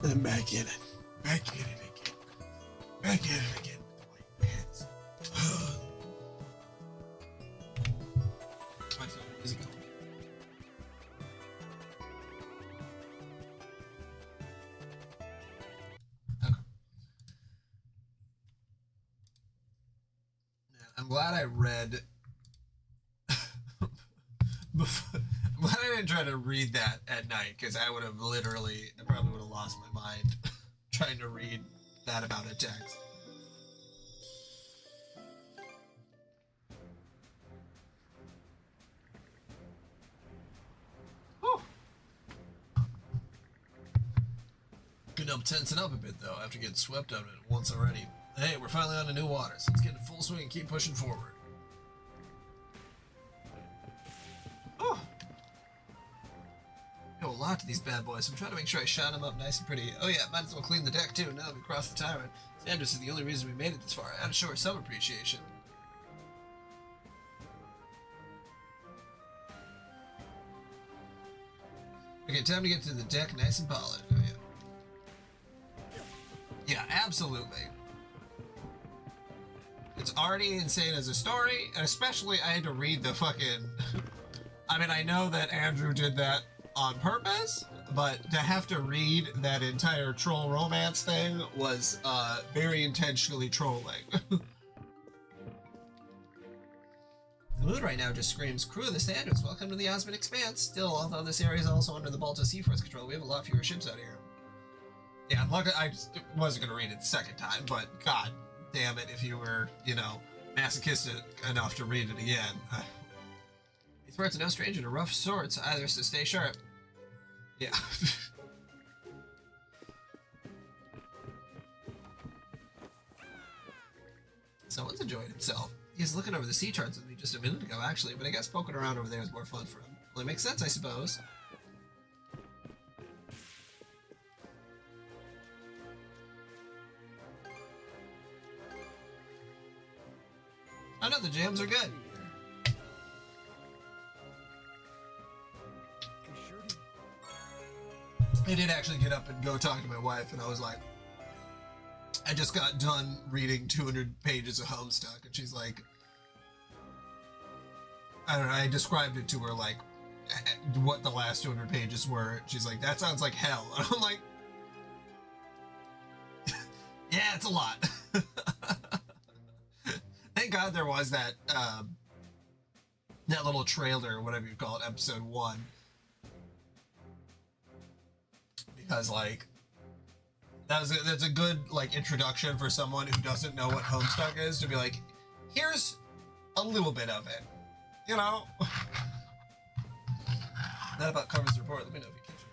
And back in it. Back in it again. Back in it again with the white pants. My phone is going. Okay. Yeah, I'm glad I read. I'm glad I didn't try to read that at night because I would have I probably would have lost my mind trying to read that about a text. Whew. Couldn't help tensing up a bit though after getting swept up in it once already. Hey, we're finally on to new waters. Let's get in full swing and keep pushing forward. Oh. I know a lot to these bad boys, so I'm trying to make sure I shine them up nice and pretty. Oh yeah, might as well clean the deck too now that we crossed the Tyrant. Sanders is the only reason we made it this far. I had to show her some appreciation. Okay, time to get to the deck nice and polished. Oh yeah. Yeah, absolutely. It's already insane as a story, and especially I had to read the fucking... I mean, I know that Andrew did that on purpose, but to have to read that entire troll romance thing was very intentionally trolling. The mood right now just screams, crew of the Sanders, welcome to the Osmond Expanse. Still, although this area is also under the Balto Sea Force control, we have a lot fewer ships out here. Yeah, luckily, I just wasn't going to read it the second time, but god damn it if you were, you know, masochistic enough to read it again. These parts are no stranger to rough sorts either, so stay sharp. Yeah. Someone's enjoying himself. He was looking over the sea charts with me just a minute ago, actually, but I guess poking around over there is more fun for him. Well, it makes sense, I suppose. I know the jams are good. I did actually get up and go talk to my wife, and I was like, I just got done reading 200 pages of Homestuck, and she's like, I don't know, I described it to her like what the last 200 pages were. She's like, that sounds like hell. And I'm like, yeah, it's a lot. Thank God there was that that little trailer, or whatever you call it, episode 1. Because like that's a good like introduction for someone who doesn't know what Homestuck is, to be like, here's a little bit of it, you know. That about covers the report. Let me know if you catch it.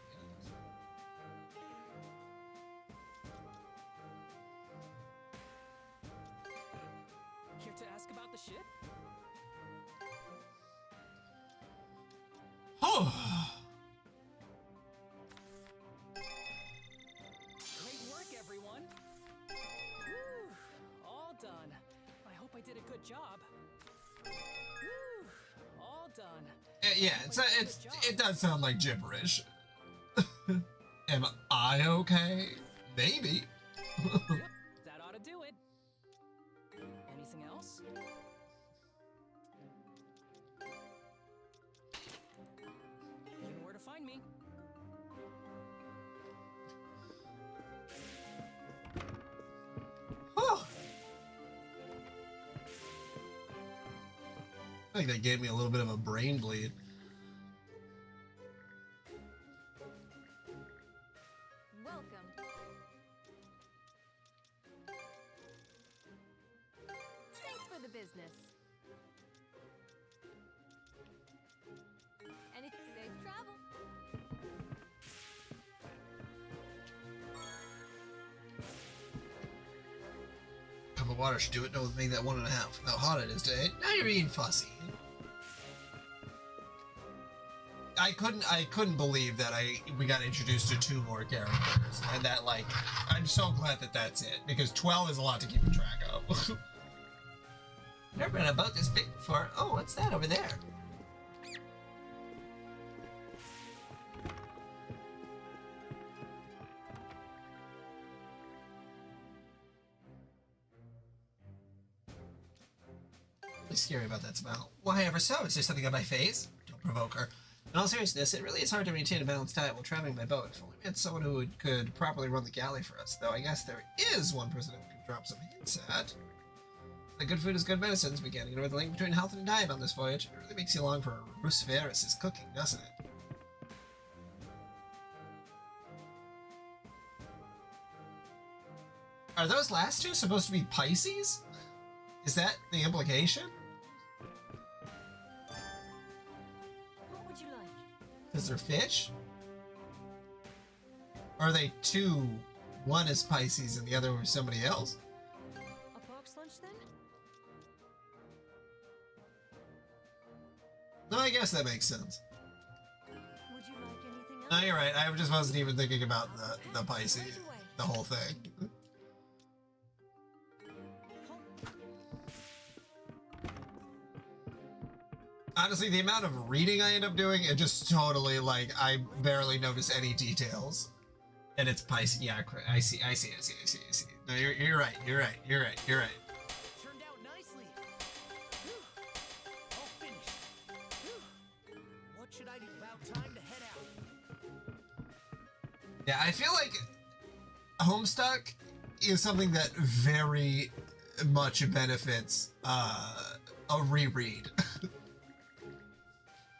Here to ask about the ship? Oh. Great work, everyone. Whew, all done. I hope I did a good job. Whew, all done. Yeah, it does sound like gibberish. Am I okay? Maybe. Yep, that ought to do it. Anything else? You know where to find me. Oh. I think that gave me a little bit of a brain bleed. Welcome. Thanks for the business. Anything safe travel. Cup of water should do it. No, make that 1.5. How hot it is today. Now you're being fussy. I couldn't believe that we got introduced to 2 more characters, and that, like, I'm so glad that that's it, because 12 is a lot to keep track of. Never been about this big before. Oh, what's that over there? Really scary about that smell. Why ever so? Is there something on my face? Don't provoke her. In all seriousness, it really is hard to maintain a balanced diet while traveling by boat. If only we had someone who could properly run the galley for us. Though I guess there is one person who can drop some hints at. The good food is good medicines. We can't ignore the link between health and diet on this voyage. It really makes you long for Roos Ferris's cooking, doesn't it? Are those last two supposed to be Pisces? Is that the implication? What would you like? Because they're fish? Or are they two? One is Pisces and the other was somebody else? A box lunch then? No, I guess that makes sense. Would you like anything else? No, you're right. I just wasn't even thinking about the Pisces, Right away. the whole thing. Honestly, the amount of reading I end up doing, it just totally, like, I barely notice any details. And it's Pisces. Yeah, I see. No, you're right. You're right. Turned out nicely. Whew. All finished. Whew. What should I do? About time to head out. Yeah, I feel like Homestuck is something that very much benefits a reread.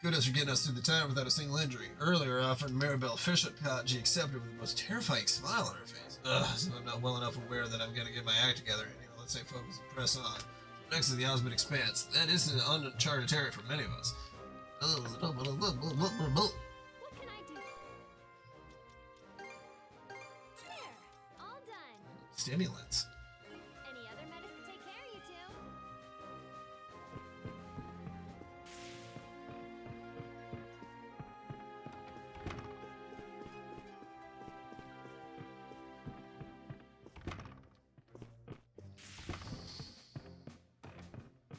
Kudos for getting us through the time without a single injury. Earlier, I offered Maribel fish at pot. She accepted with the most terrifying smile on her face. So I'm not well enough aware that I'm gonna get my act together. Anyway, let's stay focused and press on. Next is the Osmond Expanse. That is an uncharted territory for many of us. What can I do? There, all done. Stimulants. Any other medicine to take care of you two?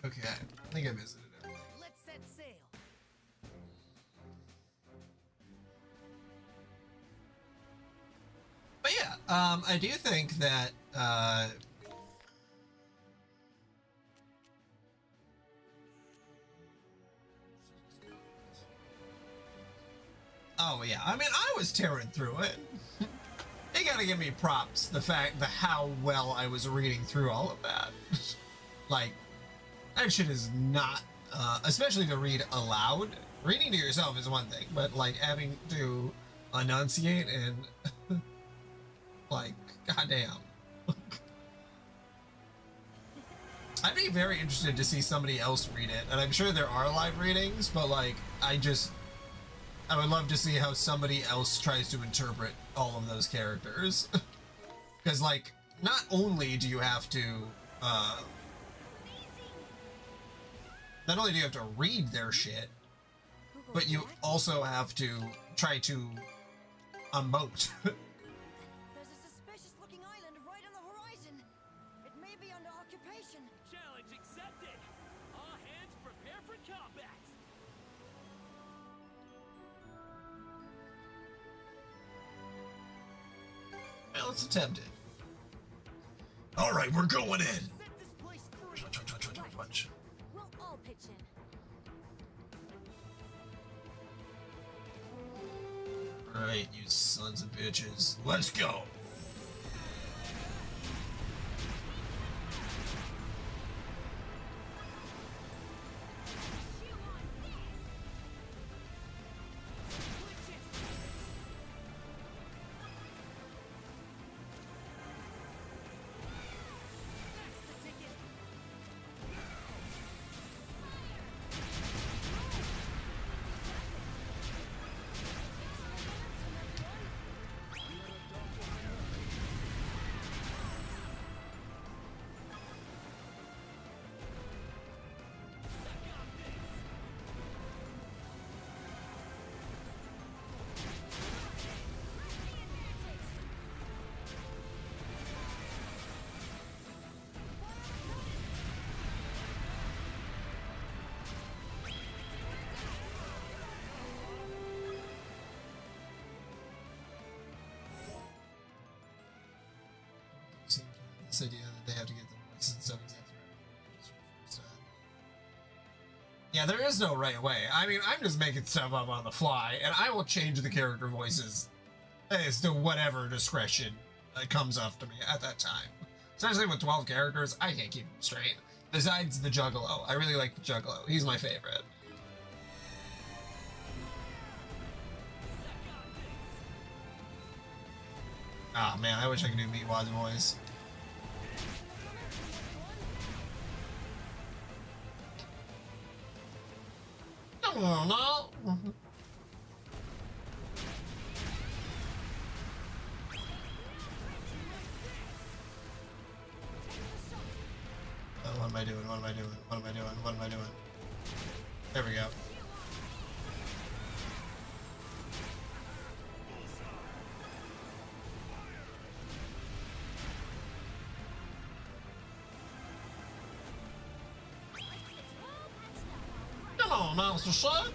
Okay, I think I visited everything. Let's set sail. But yeah, I do think that oh yeah, I mean I was tearing through it. You gotta give me props, the how well I was reading through all of that. Like, that shit is not especially to read aloud. Reading to yourself is one thing, but like having to enunciate and like, goddamn. I'd be very interested to see somebody else read it, and I'm sure there are live readings, but like, I would love to see how somebody else tries to interpret all of those characters. Because like, not only do you have to not only do you have to read their shit, but you also have to try to emote. There's a suspicious-looking island right on the horizon. It may be under occupation. Challenge accepted. All hands prepare for combat. Well, let's attempt it. All right, we're going in. Set this place free. Watch. We'll all pitch in. All right, you sons of bitches. Let's go. This idea that they have to get the voice and stuff exactly right. Just for the first time. Yeah, there is no right way. I mean, I'm just making stuff up on the fly, and I will change the character voices as to whatever discretion comes up to me at that time. Especially with 12 characters, I can't keep them straight. Besides the Juggalo. I really like the Juggalo. He's my favorite. Ah, man, I wish I could do Meatwad's voice. Oh, no. What am I doing? What am I doing? What am I doing? What am I doing? There we go. Come on, Master Son.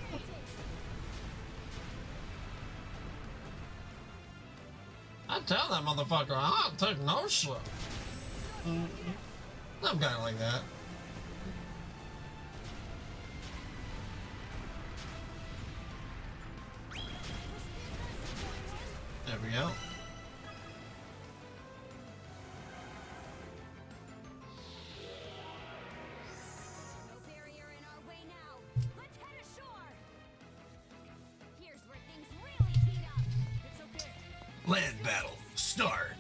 I tell that motherfucker, I don't take no shit. I'm kind of like that. There we go. No barrier in our way now. Let's head ashore. Here's where things really heat up. It's okay. Land battle, start.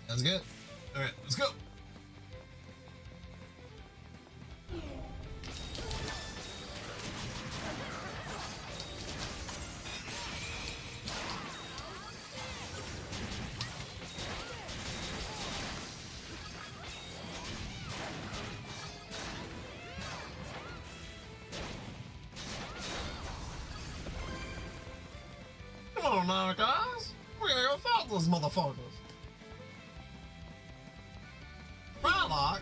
That's good. All right, let's go. Come on now, guys. We're gonna go fight those motherfuckers. Frylock.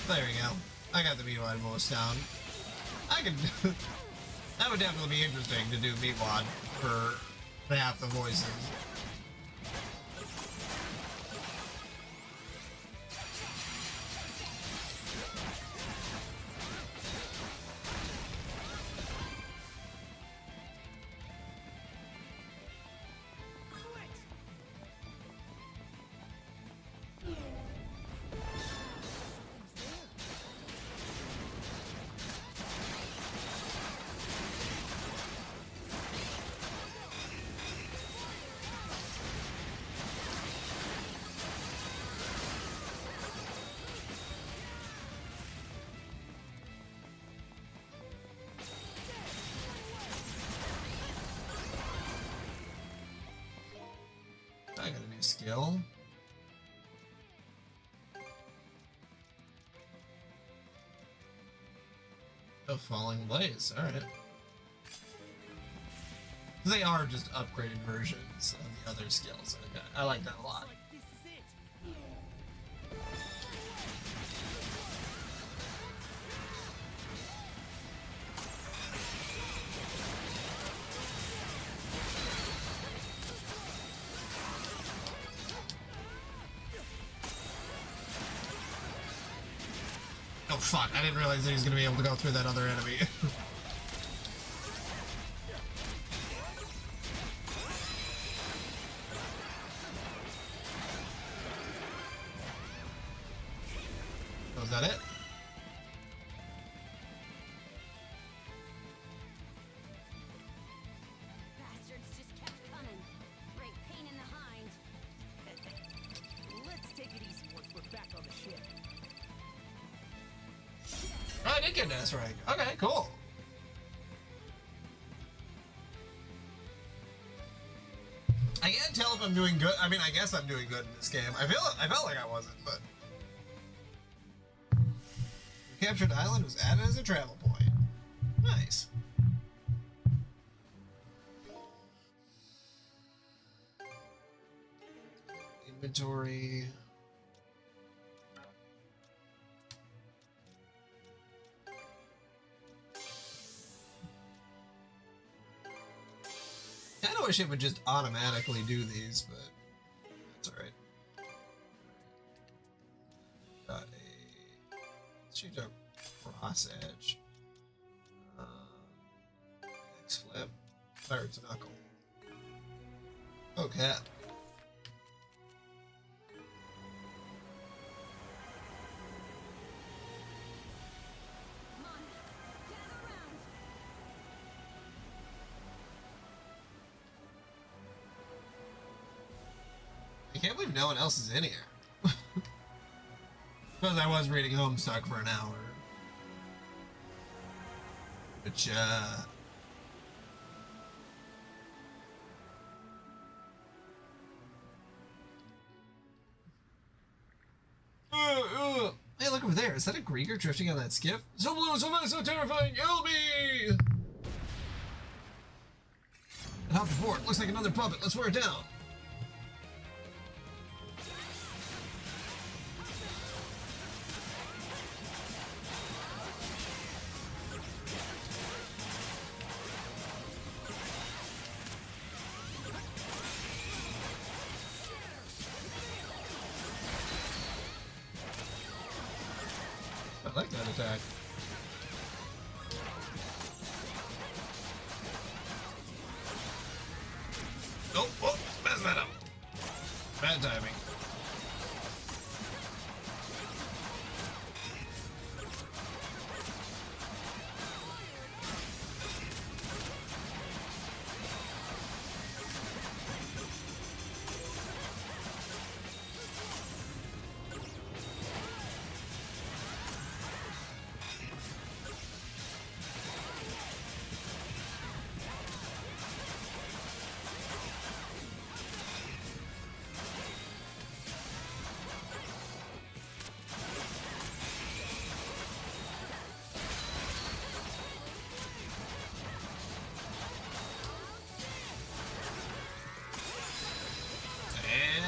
There we go. I got the Meatwad voice down. I could. That would definitely be interesting to do Meatwad for half the voices. I got a new skill. Oh, Falling Blaze. Alright. They are just upgraded versions of the other skills. Okay. I like that a lot. Like this is it. Oh fuck, I didn't realize that he was gonna be able to go through that other enemy. Was that it? Bastards just kept coming. Great pain in the hind. Let's take it easy once we're back on the ship. Oh, I did get an S rank. Okay, cool. I can't tell if I'm doing good. I mean, I guess I'm doing good in this game. I felt like I wasn't, but the captured island was added as a travel point. Nice. Inventory. I know wish it would just automatically do these, but that's alright. Got a. Let's change our cross edge. X flip. Pirate's knuckle. Okay. Come on, gather round. I can't believe no one else is in here. Because I was reading Homestuck for an hour. Which, Hey, look over there. Is that a Grieger drifting on that skiff? So blue, so fast, so terrifying. Help me! And hop aboard. Looks like another puppet. Let's wear it down. I like that attack. Oh, oh, mess that up. Bad timing.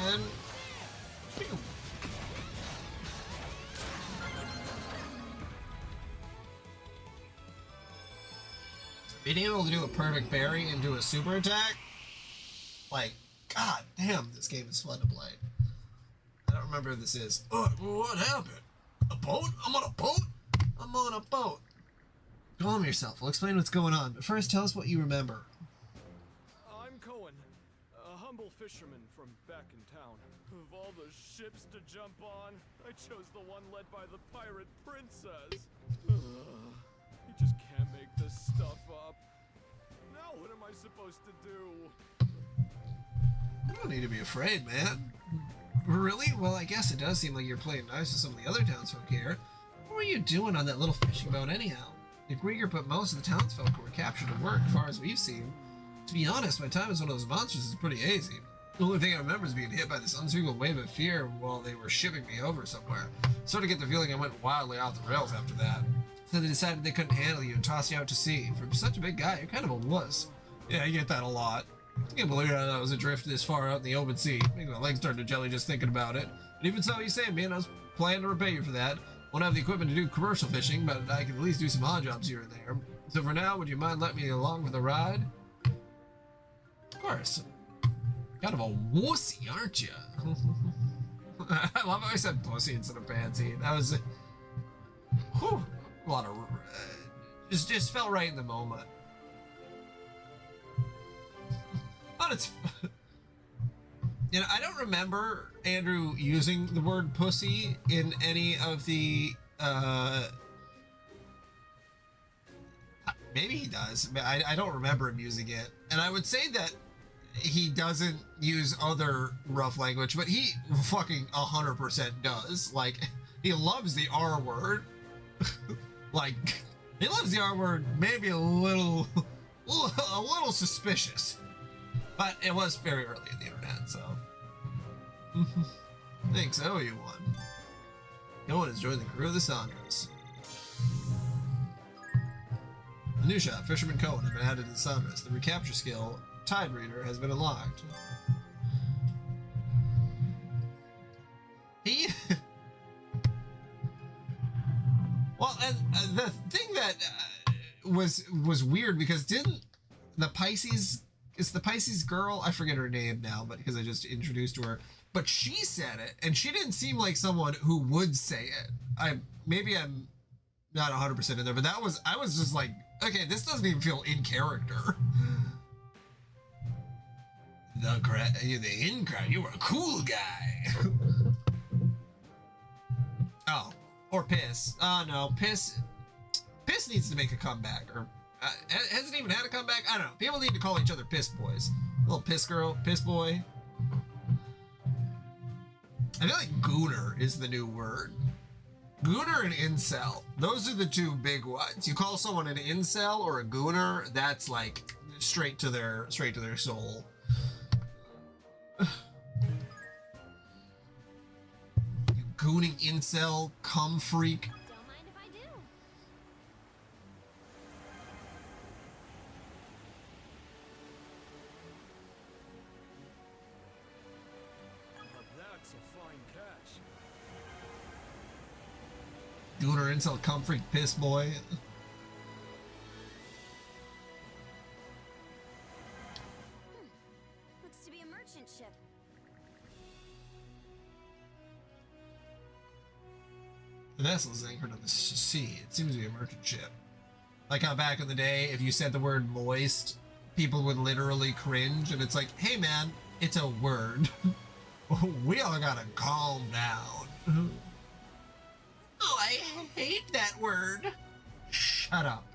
And pew. Being able to do a perfect parry and do a super attack, like, god damn, this game is fun to play. I don't remember who this is. Oh, what happened? A boat? I'm on a boat? I'm on a boat. Calm yourself. I'll explain what's going on. But first, tell us what you remember. I'm Cohen, a humble fisherman from back in town. Of all the ships to jump on, I chose the one led by the pirate princess. You just can't make this stuff up. Now what am I supposed to do? You don't need to be afraid, man. Really? Well, I guess it does seem like you're playing nice with some of the other townsfolk here. What were you doing on that little fishing boat anyhow? The Grieger put most of the townsfolk who were captured to work, as far as we've seen. To be honest, my time as one of those monsters is pretty easy. The only thing I remember is being hit by this unspeakable wave of fear while they were shipping me over somewhere. Sort of get the feeling I went wildly off the rails after that. So they decided they couldn't handle you and tossed you out to sea. For such a big guy, you're kind of a wuss. Yeah, I get that a lot. I can't believe I was adrift this far out in the open sea. Making my legs turn to jelly just thinking about it. But even so, you say, man, I was planning to repay you for that. Won't have the equipment to do commercial fishing, but I can at least do some odd jobs here and there. So for now, would you mind letting me along for the ride? Of course. Kind of a wussy, aren't you? I love how I said pussy instead of pansy. That was whew, a lot of just felt right in the moment. But it's you know, I don't remember Andrew using the word pussy in any of the maybe he does. I don't remember him using it. And I would say that he doesn't use other rough language, but he fucking 100% does. Like, he loves the R word. Like, he loves the R word, maybe a little suspicious. But it was very early in the internet, so. Thanks, I owe you one. No one has joined the crew of the Sandras. A new shot, Fisherman Cohen, has been added to the Sandras. The recapture skill, Tide Reader, has been unlocked. The thing that was weird because didn't the Pisces, it's the Pisces girl, I forget her name now, but because I just introduced her, but she said it, and she didn't seem like someone who would say it. Maybe I'm not 100% in there, but I was just like, okay, this doesn't even feel in character. The in crowd, you were a cool guy. Oh, or Piss. Oh no, Piss needs to make a comeback, or hasn't even had a comeback. I don't know. People need to call each other Piss boys. Little Piss girl, Piss boy. I feel like Gooner is the new word. Gooner and incel. Those are the two big ones. You call someone an incel or a gooner, that's like straight to their soul. You gooning incel, cum freak. Don't mind if I do. That's a fine catch. Gooner, incel, cum freak, piss boy. Looks to be a merchant ship. The vessel's anchored on the sea. It seems to be a merchant ship. Like how back in the day, if you said the word moist, people would literally cringe, and it's like, hey man, it's a word. We all gotta calm down. Oh, I hate that word. Shut up.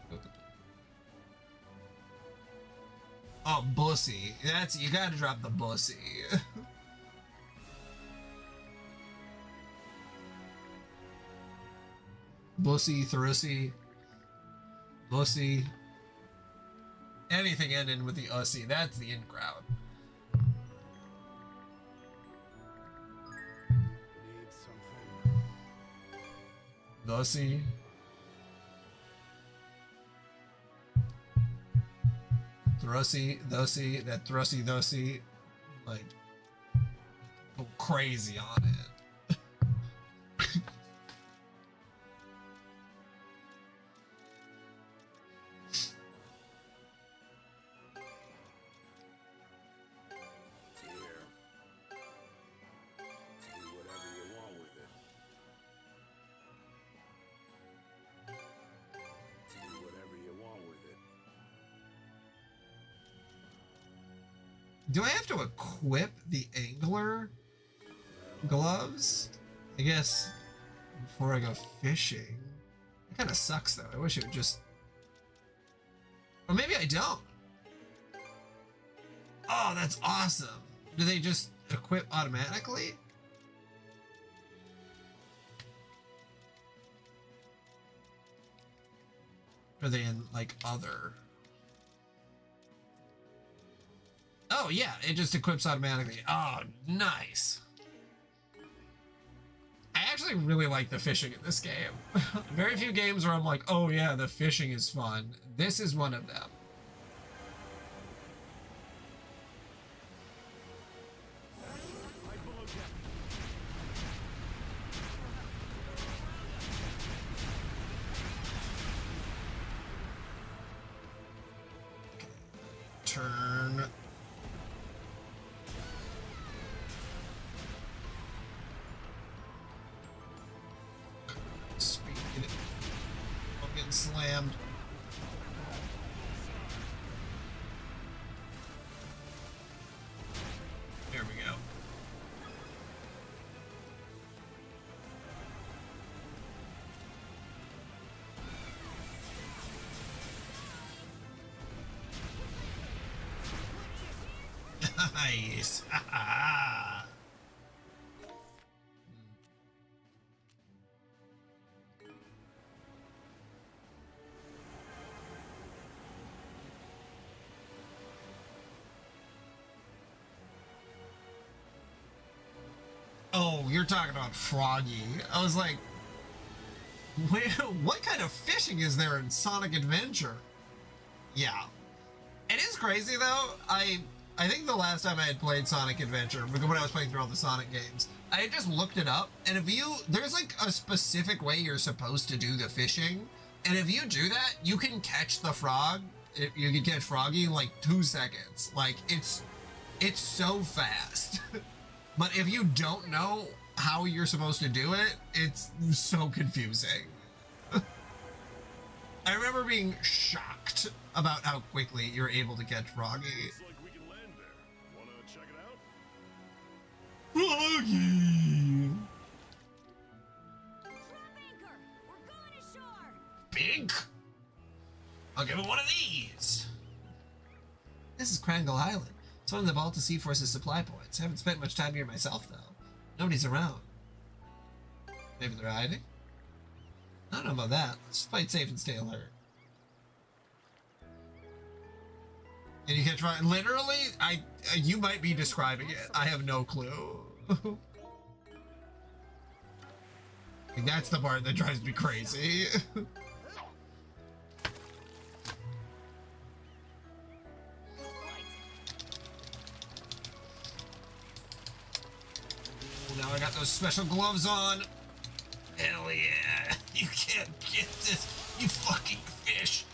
Oh, bussy. You gotta drop the bussy. Bussy, thrusy, bussy. Anything ending with the ussy, that's the in crowd. Need something. Bussy. Thrusy, thusy, that thrusy, thusy. Like, go crazy on it. Here. Do whatever you want with it. Do whatever you want with it. Do I have to equip the angler gloves? I guess before I go fishing. It kind of sucks though. I wish it would just... Or maybe I don't. Oh, that's awesome. Do they just equip automatically? Or are they in like other? Oh yeah, it just equips automatically. Oh, nice. I actually really like the fishing in this game. Very few games where I'm like, oh yeah, the fishing is fun. This is one of them. Right below deck. Turn. Speed. I'm getting slammed. There we go. Nice. Oh, you're talking about Froggy. I was like, wait, what kind of fishing is there in Sonic Adventure? Yeah. It is crazy though. I think the last time I had played Sonic Adventure, when I was playing through all the Sonic games, I had just looked it up, and there's like a specific way you're supposed to do the fishing, And if you do that, you can catch the frog. You can catch Froggy in like 2 seconds. Like it's so fast. But if you don't know how you're supposed to do it, it's so confusing. I remember being shocked about how quickly you're able to catch Froggy. Looks like we can land there. Wanna check it out? Froggy! Drop anchor! We're going ashore! Big? I'll give him one of these. This is Krangle Island. It's one of the Balta Sea Force's supply points. I haven't spent much time here myself, though. Nobody's around. Maybe they're hiding? I don't know about that. Let's just play it safe and stay alert. And you catch right. Literally, you might be describing it. I have no clue. Like, that's the part that drives me crazy. Now I got those special gloves on. Hell yeah. You can't get this, you fucking fish.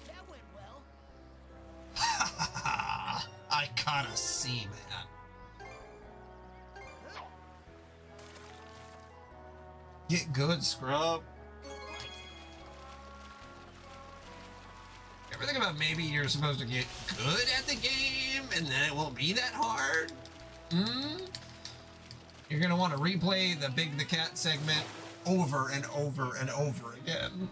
That went well. I caught a seaman. Get good, scrub. Ever think about maybe you're supposed to get good at the game and then it won't be that hard? You're gonna want to replay the Big the Cat segment over and over and over again.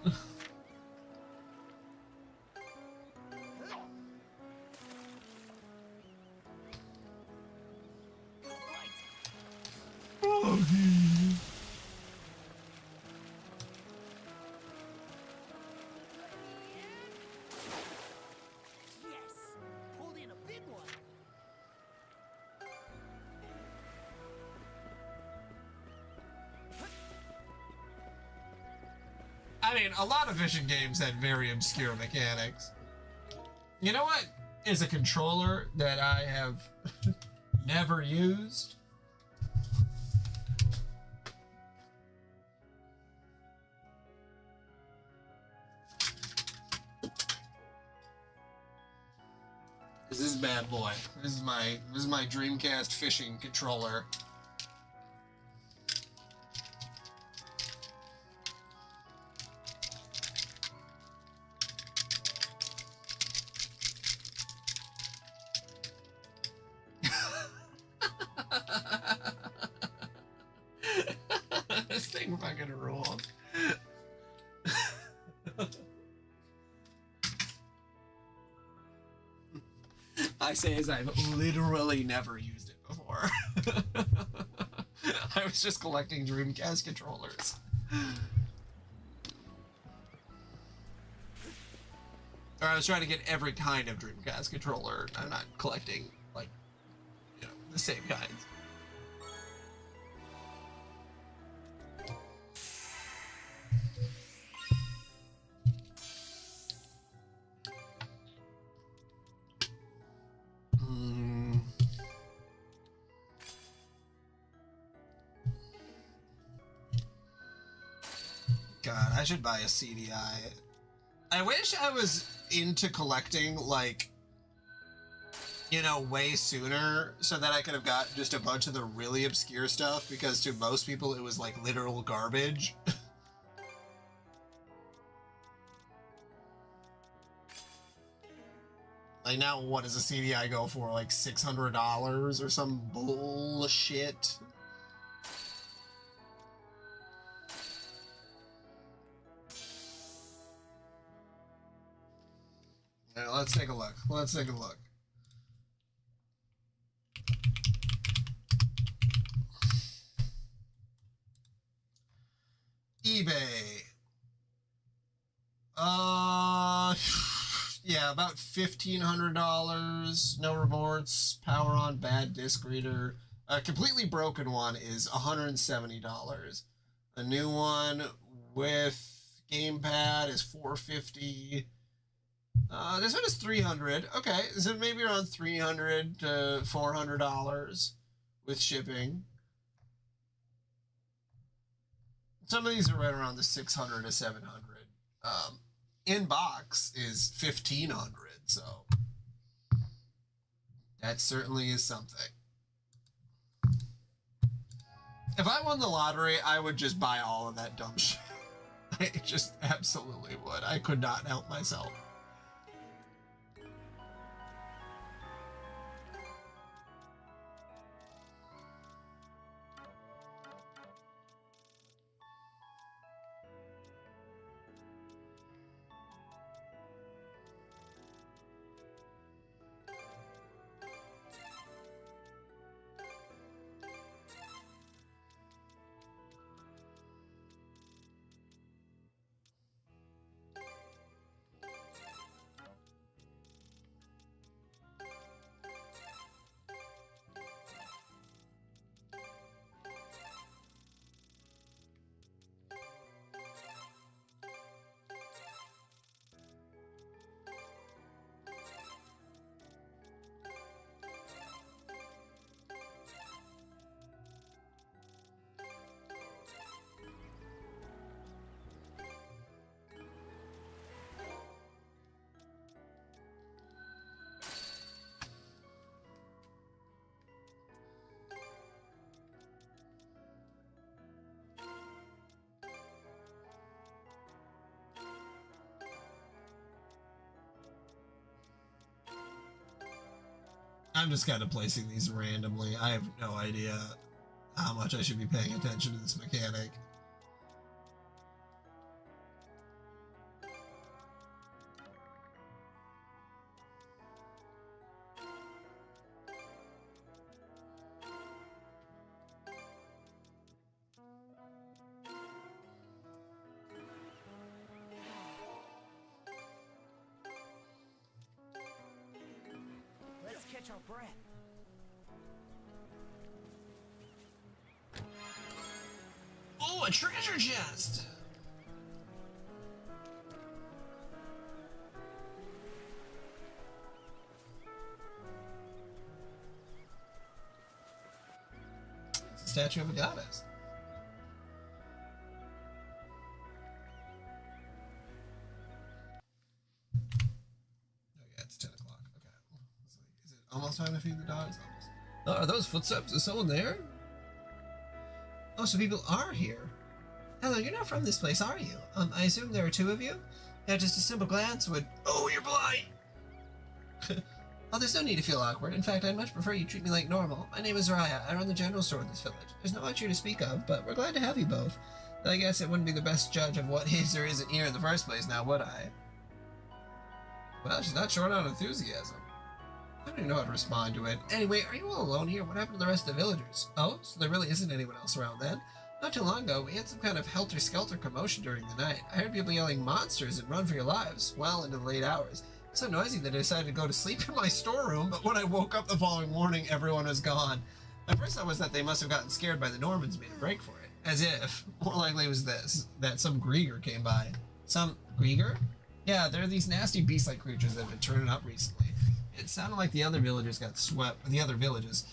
Yes! Pulled in a big one. I mean, a lot of fishing games had very obscure mechanics. You know what is a controller that I have never used? This is bad boy. This is my Dreamcast fishing controller. This thing fucking rules. I say as I've literally never used it before. I was just collecting Dreamcast controllers. Or I was trying to get every kind of Dreamcast controller. I'm not collecting, like, you know, the same kinds. God, I should buy a CDI. I wish I was into collecting, like, you know, way sooner so that I could have got just a bunch of the really obscure stuff, because to most people it was like literal garbage. Like now, what does a CDI go for? Like $600 or some bullshit? Yeah, let's take a look. Let's take a look. eBay. Yeah, about $1,500. No reports. Power on, bad disc reader. A completely broken one is $170. A new one with gamepad is $450. This one is $300. Okay, so maybe around $300 to $400 with shipping. Some of these are right around the 600 to 700. In box is 1500, so that certainly is something. If I won the lottery, I would just buy all of that dumb shit. I just absolutely would. I could not help myself. I'm just kind of placing these randomly. I have no idea how much I should be paying attention to this mechanic. Let's catch our breath. Oh, a treasure chest! It's a statue of a goddess. Oh yeah, it's 10 o'clock. Okay. Is it almost time to feed the dogs? Almost. Oh, are those footsteps? Is someone there? Oh, so people are here. Hello, you're not from this place, are you? I assume there are two of you? Yeah, just a simple glance would... Oh, you're blind! Oh, there's no need to feel awkward. In fact, I'd much prefer you treat me like normal. My name is Raya. I run the general store in this village. There's not much here to speak of, but we're glad to have you both. Though I guess it wouldn't be the best judge of what is or isn't here in the first place, now would I? Well, she's not short on enthusiasm. I don't even know how to respond to it. Anyway, are you all alone here? What happened to the rest of the villagers? Oh, so there really isn't anyone else around then? Not too long ago, we had some kind of helter-skelter commotion during the night. I heard people yelling monsters and run for your lives, well into the late hours. It was so noisy that I decided to go to sleep in my storeroom, but when I woke up the following morning, everyone was gone. My first thought was that they must have gotten scared by the Normans and made a break for it. As if. More likely it was this, that some Grieger came by. Some Grieger? Yeah, there are these nasty beast-like creatures that have been turning up recently. It sounded like the other villagers got swept, villagers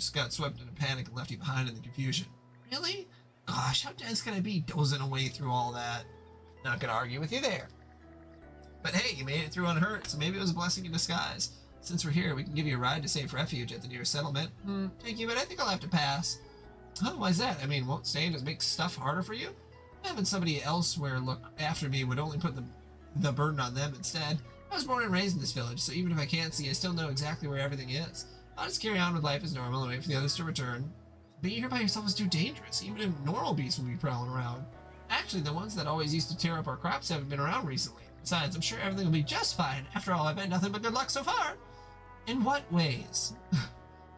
got swept in a panic and left you behind in the confusion. Really? Gosh, how dense can I be dozing away through all that? Not gonna argue with you there. But hey, you made it through unhurt, so maybe it was a blessing in disguise. Since we're here, we can give you a ride to safe refuge at the nearest settlement. Thank you, but I think I'll have to pass. Oh, why's that? I mean, won't staying just make stuff harder for you? Having somebody elsewhere look after me would only put the burden on them instead. I was born and raised in this village, so even if I can't see, I still know exactly where everything is. I'll just carry on with life as normal and wait for the others to return. Being here by yourself is too dangerous. Even a normal beast would be prowling around. Actually, the ones that always used to tear up our crops haven't been around recently. Besides, I'm sure everything will be just fine. After all, I've had nothing but good luck so far. In what ways?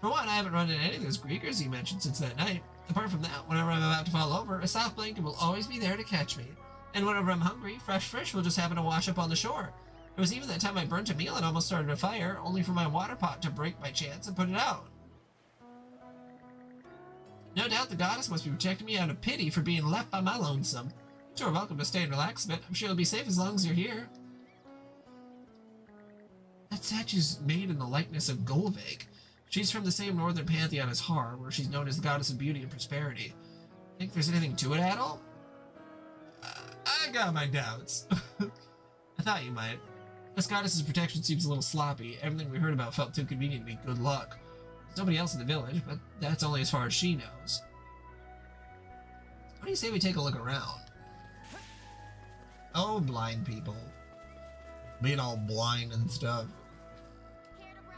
For one, I haven't run into any of those Griegers you mentioned since that night. Apart from that, whenever I'm about to fall over, a soft blanket will always be there to catch me. And whenever I'm hungry, fresh fish will just happen to wash up on the shore. There was even that time I burnt a meal and almost started a fire, only for my water pot to break by chance and put it out. No doubt the goddess must be protecting me out of pity for being left by my lonesome. You're welcome to stay and relax a bit. I'm sure you'll be safe as long as you're here. That statue's made in the likeness of Golvig. She's from the same northern pantheon as Har, where she's known as the goddess of beauty and prosperity. Think there's anything to it at all? I got my doubts. I thought you might. This goddess's protection seems a little sloppy. Everything we heard about felt too convenient to be good luck. There's nobody else in the village, but that's only as far as she knows. What do you say we take a look around? Oh, blind people. Being all blind and stuff. Care to browse?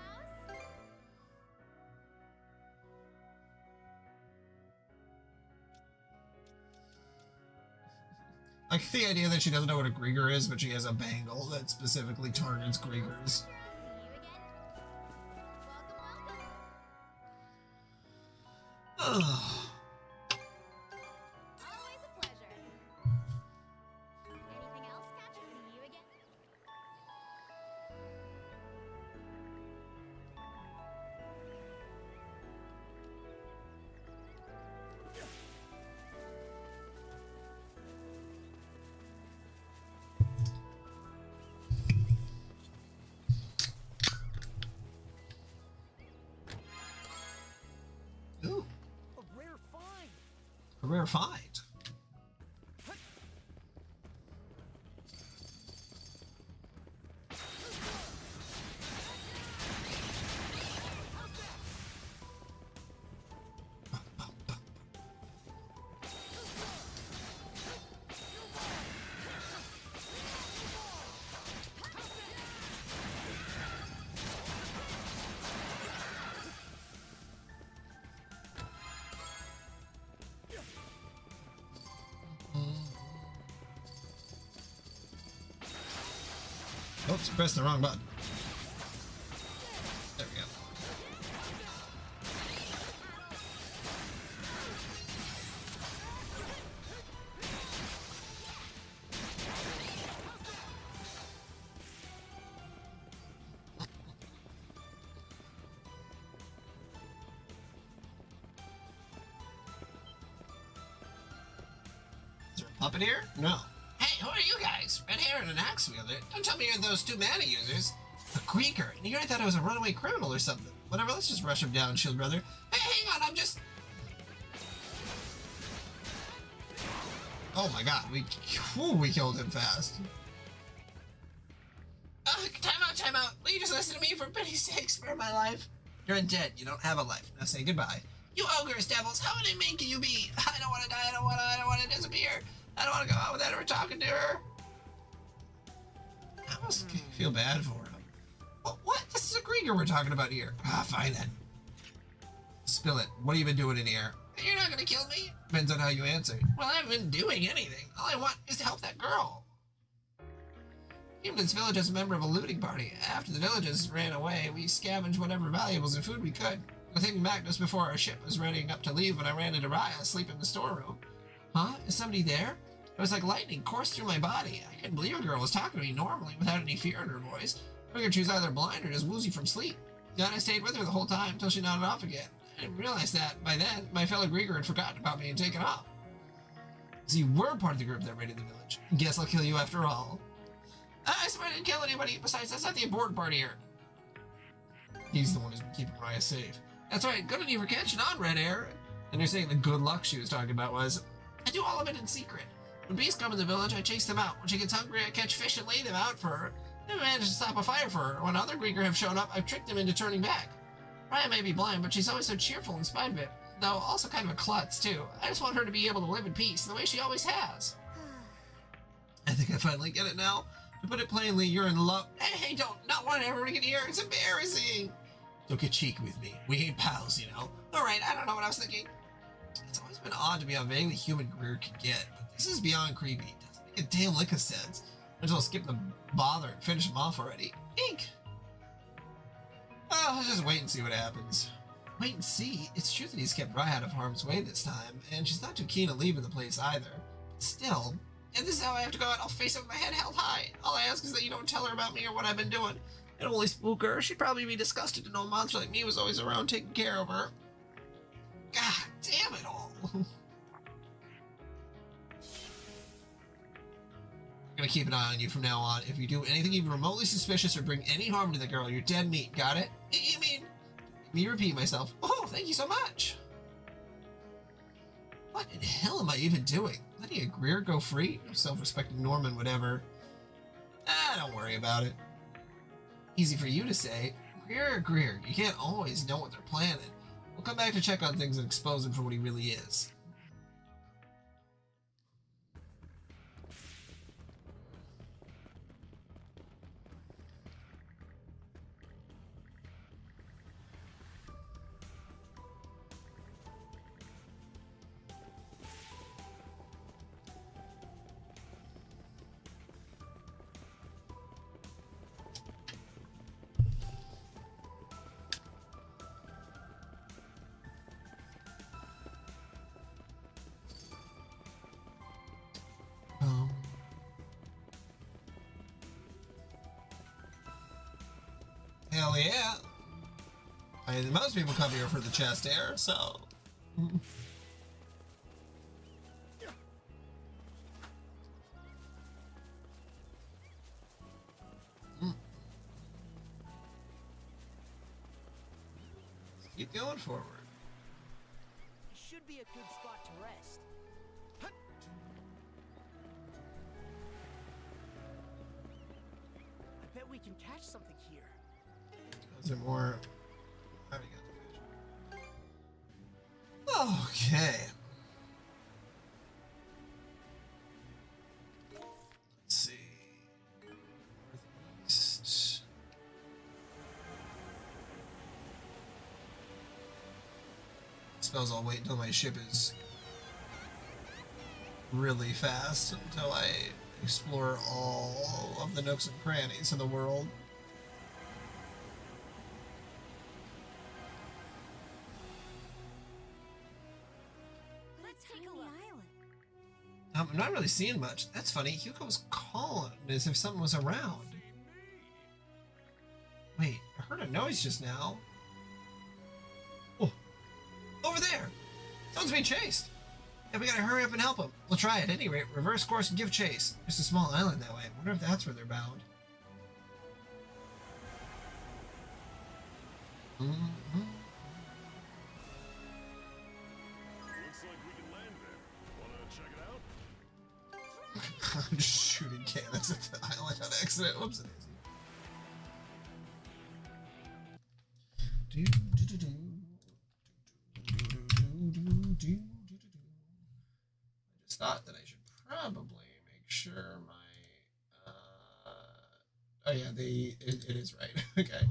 I like the idea that she doesn't know what a Grieger is, but she has a bangle that specifically targets Griegers. See you again. Welcome, welcome. Ugh. Always a pleasure. Anything else, Catcher? See you again. Ooh, A rare find. a rare find. Oops, pressed the wrong button. There we go. Is there a puppet here? No. Hey, who are you guys? Red hair and an axe wielder? Don't tell me you're those two mana users. A Grieger. And here I thought I was a runaway criminal or something. Whatever, let's just rush him down, Shield Brother. Hey, hang on, I'm just... Oh my god, we killed him fast. Time out. Will you just listen to me for pity's sake? Spare my life. You're undead. You don't have a life. Now say goodbye. You ogres, devils, how inane can you be? I don't want to die. I don't want to disappear. I don't want to go out without ever talking to her. I almost feel bad for him. What? This is a Grieger we're talking about here. Ah, fine then. Spill it. What have you been doing in here? You're not gonna kill me? Depends on how you answer. Well, I haven't been doing anything. All I want is to help that girl. Came to this village as a member of a looting party. After the villagers ran away, we scavenged whatever valuables and food we could. I was heading back just before our ship was readying up to leave when I ran into Raya asleep in the storeroom. Huh? Is somebody there? It was like lightning coursed through my body. I couldn't believe a girl was talking to me normally without any fear in her voice. I figured she was either blind or just woozy from sleep. Then I stayed with her the whole time until she nodded off again. I didn't realize that, by then, my fellow Grieger had forgotten about me and taken off. So you were part of the group that raided the village. Guess I'll kill you after all. I swear I didn't kill anybody. Besides, that's not the important part here. He's the one who's been keeping Raya safe. That's right, good on you for catching on, Red Hair. And you're saying the good luck she was talking about was, I do all of it in secret. When beasts come in the village, I chase them out. When she gets hungry, I catch fish and lay them out for her. I managed to stop a fire for her. When other Grieger have shown up, I've tricked them into turning back. Raya may be blind, but she's always so cheerful in spite of it. Though also kind of a klutz, too. I just want her to be able to live in peace, the way she always has. I think I finally get it now. To put it plainly, you're in love. Hey, don't not want everyone to hear. It's embarrassing. Don't get cheeky with me. We ain't pals, you know. Alright, I don't know what I was thinking. It's always been odd to me how vaguely human Greer can get, but this is beyond creepy. It doesn't make a damn lick of sense. Might as well skip the bother and finish him off already. Ink! Oh, let's just wait and see what happens. Wait and see? It's true that he's kept Raya out of harm's way this time, and she's not too keen on leaving the place either. But still, if this is how I have to go out, I'll face it with my head held high. All I ask is that you don't tell her about me or what I've been doing. It'll only spook her. She'd probably be disgusted to know a monster like me was always around taking care of her. God damn it all. I'm gonna keep an eye on you from now on. If you do anything even remotely suspicious or bring any harm to the girl, you're dead meat. Got it? You mean... Me repeat myself. Oh, thank you so much. What in hell am I even doing? Letting a Greer go free? Self-respecting Norman would ever... don't worry about it. Easy for you to say. Greer, you can't always know what they're planning. We'll come back to check on things and expose him for what he really is. Hell yeah. I mean, most people come here for the chest air, so... Keep going forward. Should be a good spot to rest. I bet we can catch something here. Is there more? Okay. Let's see. Northeast. I suppose I'll wait until my ship is really fast until I explore all of the nooks and crannies of the world. Let's take a look. I'm not really seeing much. That's funny. Hugo's calling as if something was around. Wait, I heard a noise just now. Oh, over there! Someone's being chased. Yeah, we gotta hurry up and help him. We'll try at any rate. Reverse course and give chase. There's a small island that way. I wonder if that's where they're bound. Mm-hmm. Looks like we can land there. Wanna check it out? I'm just shooting cannons at the island on accident. Whoops. I just thought that I should probably make sure my oh yeah, it is right. Okay.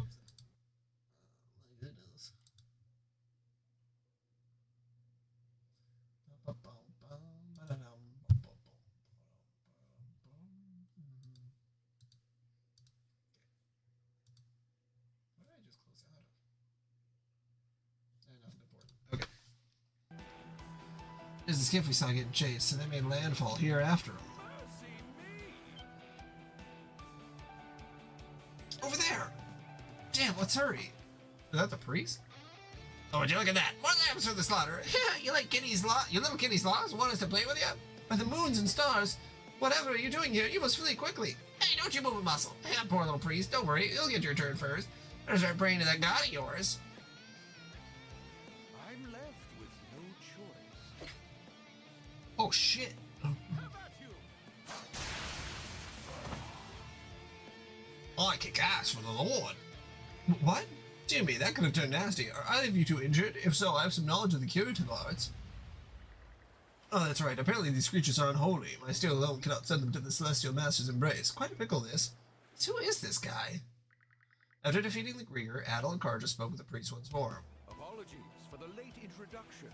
There's the skiff we saw getting chased, so they made landfall here after them. Over there! Damn, let's hurry. Is that the priest? Oh, would you look at that? More lambs for the slaughter. You like kitty's law? You little kitty's laws want us to play with you? By the moons and stars, whatever are you doing here? You must flee quickly. Hey, don't you move a muscle. Hey, poor little priest. Don't worry, you'll get your turn first. Better start praying to that god of yours. I'm left with no choice. Oh shit. I kick ass for the Lord. What? Jimmy, that could have turned nasty. Are either of you two injured? If so, I have some knowledge of the curative arts. Oh, that's right. Apparently these creatures are unholy. My steel alone cannot send them to the Celestial Master's embrace. Quite a pickle, this. So who is this guy? After defeating the Grieger, Adel and Karja spoke with the priest once more. Apologies for the late introduction.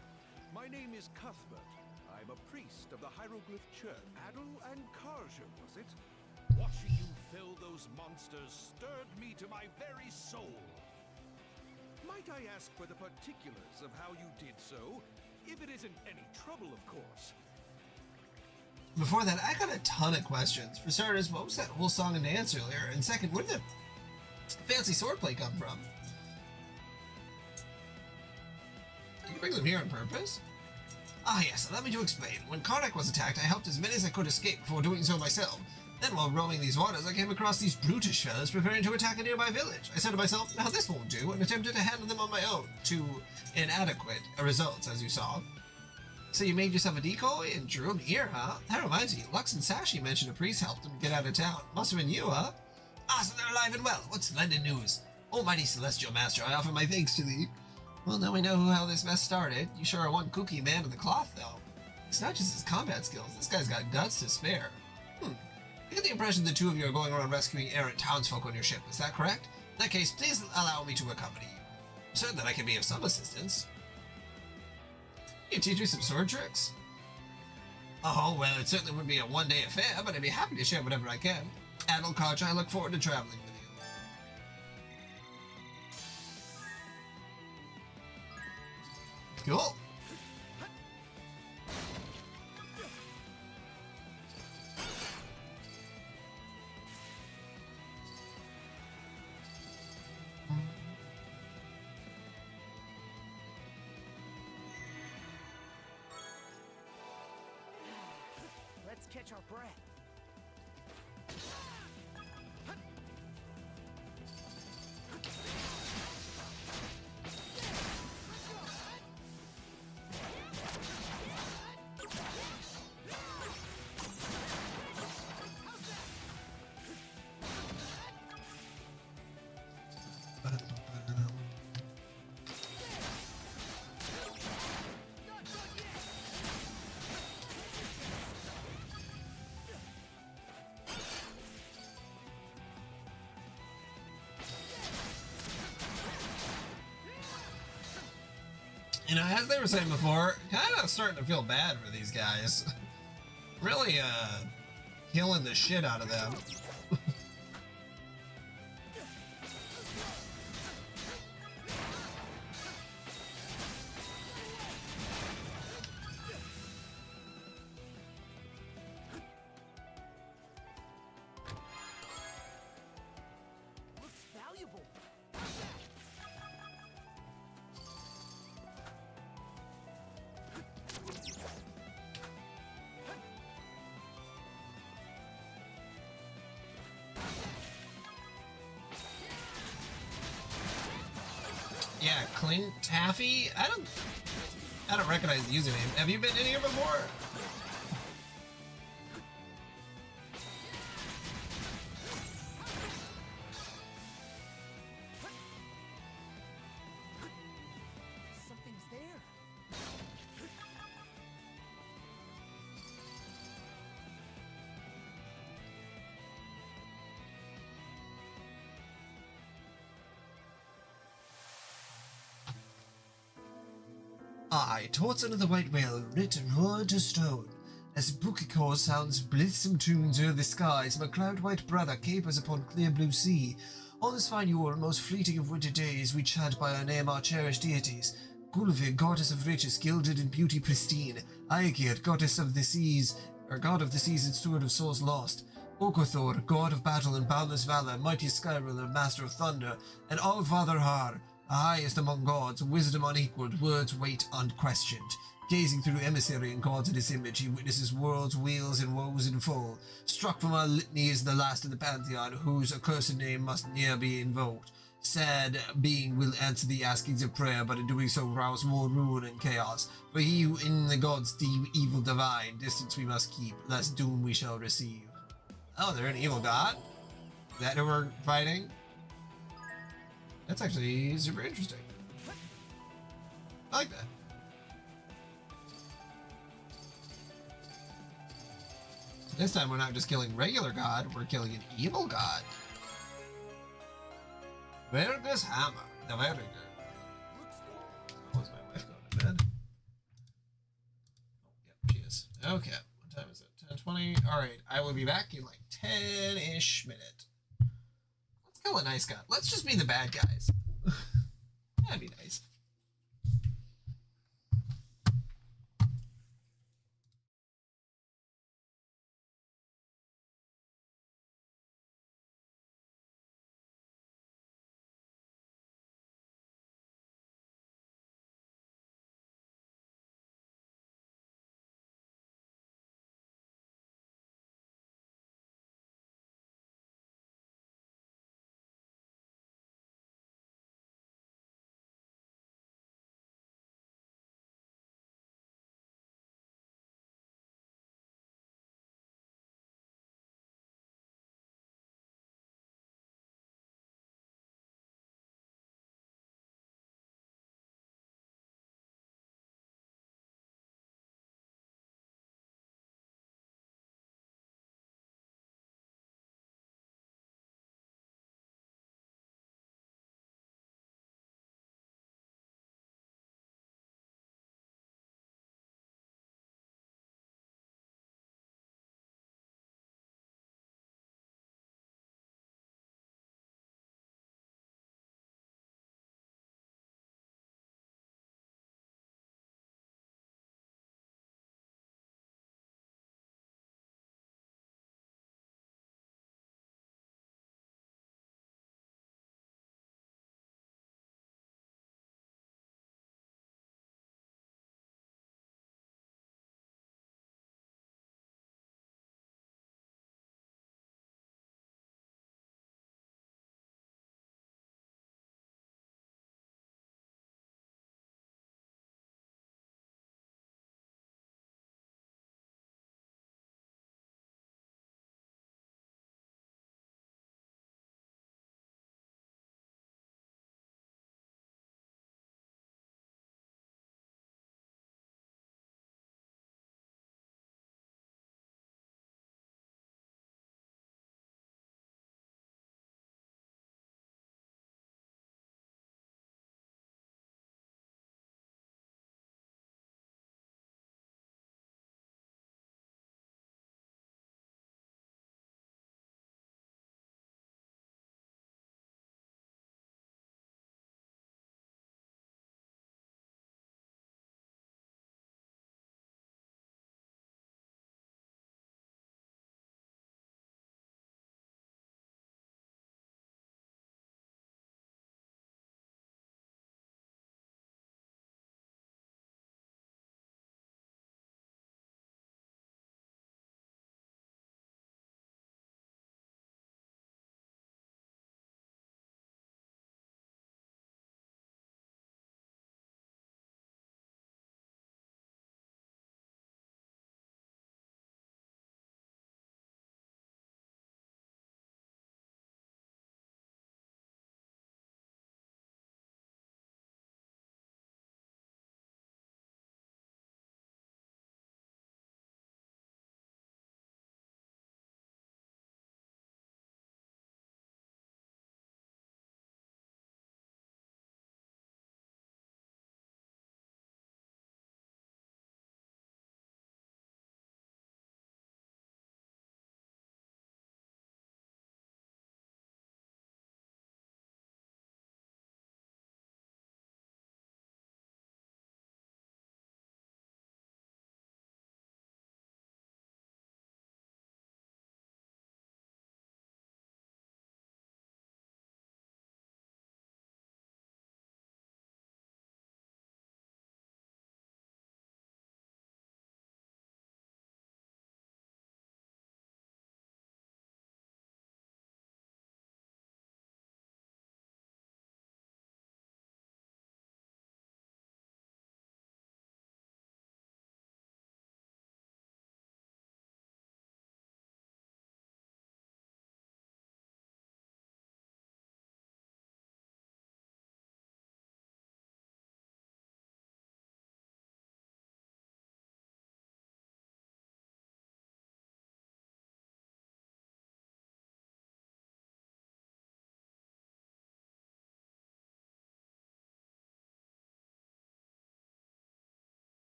My name is Cuthbert. I'm a priest of the Hieroglyph Church. Adel and Karja, was it? Watching you fill those monsters stirred me to my very soul. Might I ask for the particulars of how you did so? If it isn't any trouble, of course. Before that, I got a ton of questions. For starters, what was that whole song and dance earlier? And second, where did the fancy swordplay come from? Did you bring them here on purpose? Ah yes, allow me to explain. When Karnak was attacked, I helped as many as I could escape before doing so myself. Then while roaming these waters, I came across these brutish fellows preparing to attack a nearby village. I said to myself, now this won't do, and attempted to handle them on my own, to inadequate results, as you saw. So you made yourself a decoy and drew him here, huh? That reminds me, Lux and Sashi mentioned a priest helped him get out of town. Must have been you, huh? Ah, so they're alive and well. What splendid news. Almighty Celestial Master, I offer my thanks to thee. Well, now we know how this mess started. You sure are one kooky man of the cloth, though. It's not just his combat skills. This guy's got guts to spare. I get the impression the two of you are going around rescuing errant townsfolk on your ship. Is that correct? In that case, please allow me to accompany you. I'm certain that I can be of some assistance. Can you teach me some sword tricks? Oh, well, it certainly wouldn't be a one-day affair, but I'd be happy to share whatever I can. Admiral Karcha, I look forward to traveling with you. Cool. Let's catch our breath. You know, as they were saying before, kind of starting to feel bad for these guys. Really, killing the shit out of them. Looks valuable. Yeah, Clint Taffy? I don't recognize the username. Have you been in here before? Something's there. I, Tortzen of the White Whale, writ and roared to stone. As Bukikor sounds blithesome tunes o'er the skies, my cloud-white brother capers upon clear blue sea. On this fine yore, most fleeting of winter days, we chant by our name our cherished deities. Gulvig, goddess of riches, gilded in beauty pristine. Aegir, goddess of the seas, or god of the seas and steward of souls lost. Okothor, god of battle and boundless valor, mighty Skyruler, master of thunder, and All-Father Har, the highest among gods, wisdom unequaled, words weight unquestioned. Gazing through emissary and gods in his image, he witnesses worlds, weals, and woes in full. Struck from our litany is the last of the pantheon, whose accursed name must ne'er be invoked. Sad being will answer the askings of prayer, but in doing so rouse more ruin and chaos. For he who in the gods deem evil divine, distance we must keep, lest doom we shall receive. Oh, they're an evil god? Is that who we're fighting? That's actually super interesting. I like that. This time we're not just killing regular god, we're killing an evil god. Vergus Hammer, the Verger. Was my wife going to bed? Oh, yep, she is. Okay, what time is it? 10:20. Alright, I will be back in like 10-ish minutes. Let's kill a nice god. Let's just be the bad guys. That'd be nice.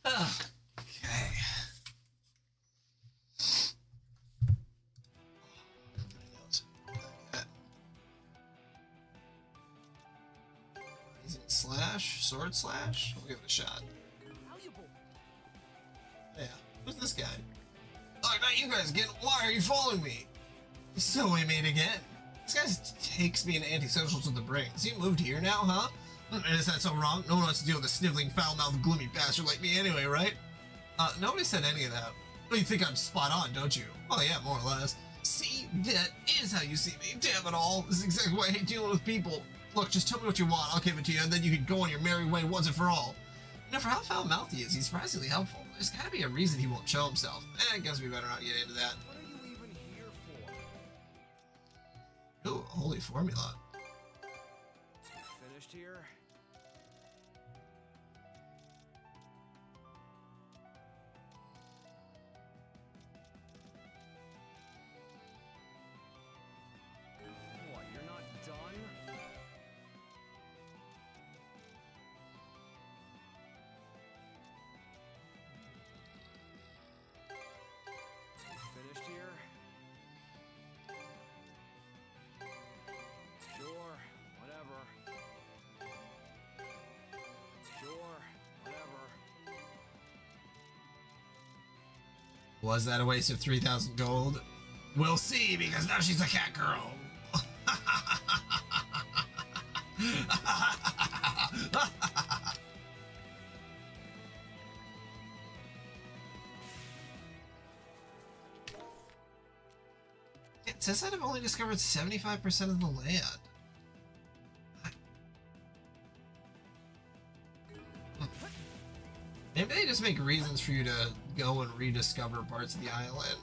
Okay. Amazing slash, sword slash. We'll give it a shot. Valuable. Yeah. Who's this guy? Oh, not you guys again. Why are you following me? So we meet again. This guy takes me an antisocial to the brains. You moved here now, huh? Is that so wrong? No one wants to deal with a sniveling, foul-mouthed, gloomy bastard like me anyway, right? Nobody said any of that. Well, you think I'm spot on, don't you? Well, yeah, more or less. See, that is how you see me. Damn it all. This is exactly why I hate dealing with people. Look, just tell me what you want. I'll give it to you, and then you can go on your merry way once and for all. You know, for how foul-mouthed he is, he's surprisingly helpful. There's gotta be a reason he won't show himself. I guess we better not get into that. What are you even here for? Ooh, holy formula. Finished here? What, you're not done? Finished here? Sure, whatever. Sure, whatever. Was that a waste of 3,000 gold? We'll see, because now she's a cat girl. It says that I've only discovered 75% of the land. Maybe they just make reasons for you to go and rediscover parts of the island.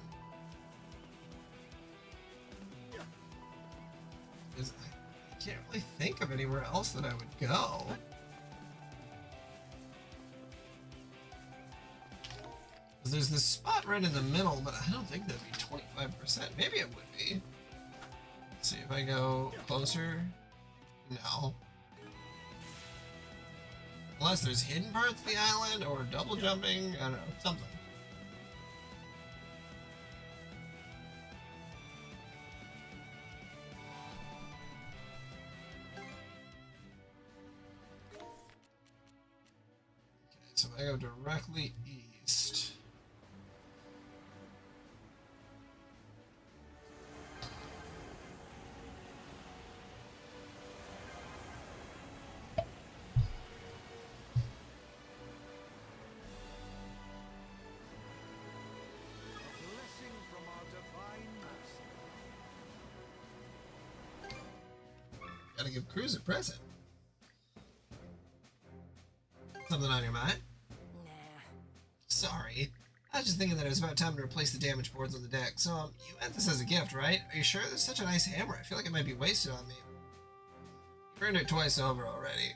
'Cause I can't really think of anywhere else that I would go. There's this spot right in the middle, but I don't think that'd be 25%. Maybe it would be. Let's see if I go closer. No. Unless there's hidden parts of the island or double jumping. I don't know. Something. Okay, so if I go directly east. A blessing from our divine master. Gotta give Cruz a present. Something on your mind? Nah. Sorry. I was just thinking that it was about time to replace the damaged boards on the deck. So, you meant this as a gift, right? Are you sure? This is such a nice hammer. I feel like it might be wasted on me. You've earned it twice over already.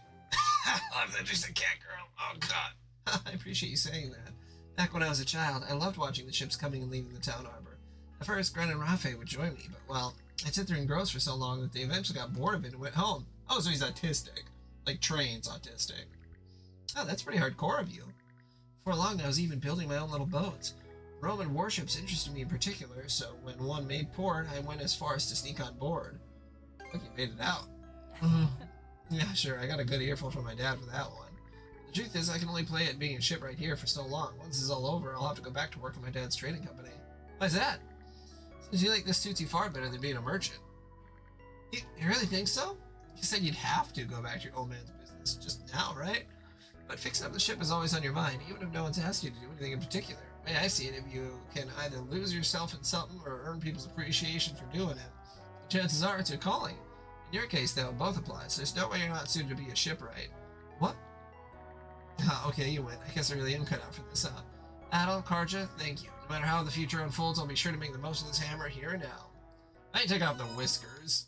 I love that she's a cat girl. Oh, God. I appreciate you saying that. Back when I was a child, I loved watching the ships coming and leaving the town harbor. At first, Gren and Rafe would join me, but, well, I'd sit there and gross for so long that they eventually got bored of it and went home. Oh, so he's autistic. Like, Train's autistic. Oh, that's pretty hardcore of you. For long, I was even building my own little boats. Roman warships interested me in particular, so when one made port, I went as far as to sneak on board. Look, you made it out. Yeah, sure, I got a good earful from my dad for that one. The truth is, I can only play at being a ship right here for so long. Once this is all over, I'll have to go back to work for my dad's trading company. Why's that? Seems you like this suits you far better than being a merchant. You really think so? You said you'd have to go back to your old man's business just now, right? But fixing up the ship is always on your mind, even if no one's asked you to do anything in particular. The way I see it, if you can either lose yourself in something or earn people's appreciation for doing it, the chances are it's your calling. In your case, though, both apply, so there's no way you're not suited to be a shipwright. What? Okay, you win. I guess I really am cut out for this, huh? Adel, Karja, thank you. No matter how the future unfolds, I'll be sure to make the most of this hammer here and now. I take off the whiskers.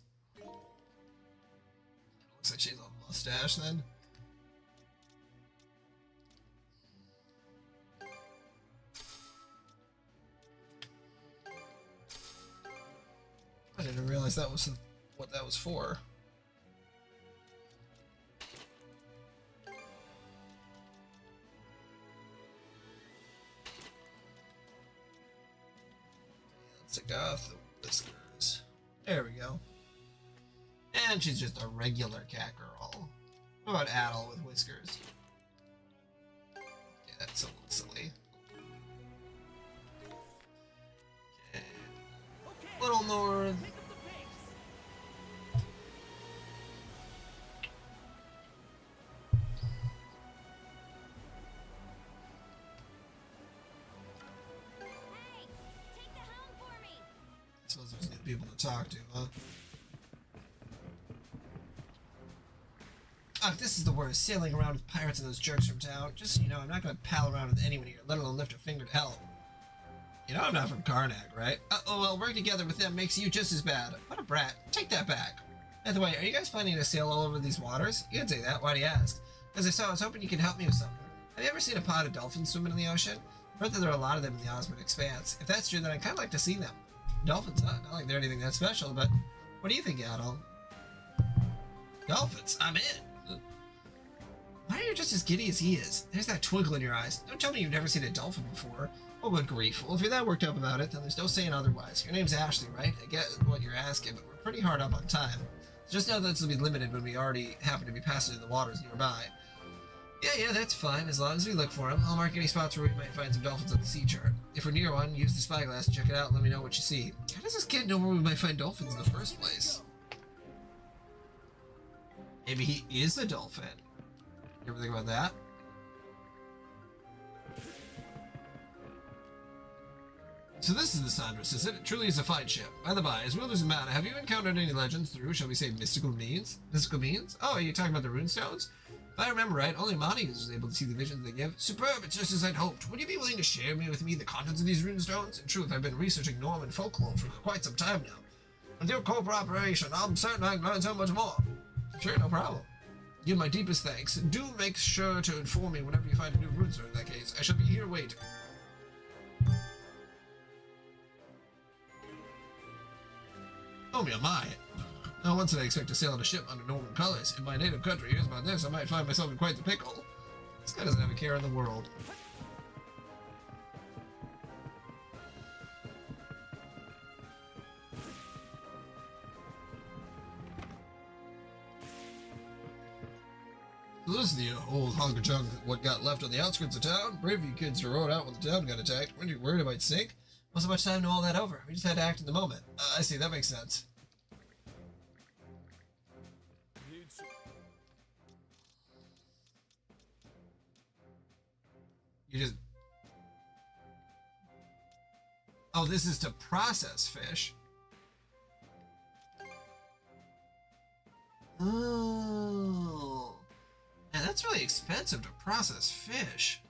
Looks like she has a mustache, then. I didn't realize that was what that was for. Take off the whiskers. There we go. And she's just a regular cat girl. What about Adel with whiskers? Yeah, that's a little silly. Okay. Little North. Hey, take the helm for me. I suppose there's new people to talk to, huh? If this is the worst, sailing around with pirates and those jerks from town. Just so you know, I'm not gonna pal around with anyone here, let alone lift a finger to help. You know I'm not from Karnak, right? Oh well, working together with them makes you just as bad. What a brat. Take that back. By the way, are you guys planning to sail all over these waters? You can say that, why do you ask? As I was hoping you could help me with something. Have you ever seen a pod of dolphins swimming in the ocean? I've heard that there are a lot of them in the Osmond Expanse. If that's true, then I'd kind of like to see them. Dolphins, huh? Not like they're anything that special, but what do you think, Adel? Dolphins, I'm in. Why are you just as giddy as he is? There's that twinkle in your eyes. Don't tell me you've never seen a dolphin before. Oh, good grief. Well, if you're that worked up about it, then there's no saying otherwise. Your name's Ashley, right? I get what you're asking, but we're pretty hard up on time. Just know that this will be limited when we already happen to be passing in the waters nearby. Yeah, that's fine, as long as we look for them. I'll mark any spots where we might find some dolphins on the sea chart. If we're near one, use the spyglass to check it out and let me know what you see. How does this kid know where we might find dolphins in the first place? Maybe he is a dolphin. You ever think about that? So this is the Sandras, is it? It truly is a fine ship. By the by, as well as matter, have you encountered any legends through, shall we say, mystical means? Mystical means? Oh, are you talking about the runestones? If I remember right, only Monty was able to see the visions they give. Superb, it's just as I'd hoped. Would you be willing to share with me the contents of these runestones? In truth, I've been researching Norman folklore for quite some time now. With your cooperation, I'm certain I can learn so much more. Sure, no problem. Give my deepest thanks. Do make sure to inform me whenever you find a new runestone in that case. I shall be here waiting. Oh my. Not once did I expect to sail on a ship under Norman colors. In my native country, here's about this, I might find myself in quite the pickle. This guy doesn't have a care in the world. So this is the old hunk of junk what got left on the outskirts of town. Brave of you kids who rode out when the town got attacked. Weren't you worried it might sink? Wasn't much time to all that over. We just had to act in the moment. I see, that makes sense. You just... Oh, this is to process fish. Oh. Man, that's really expensive to process fish.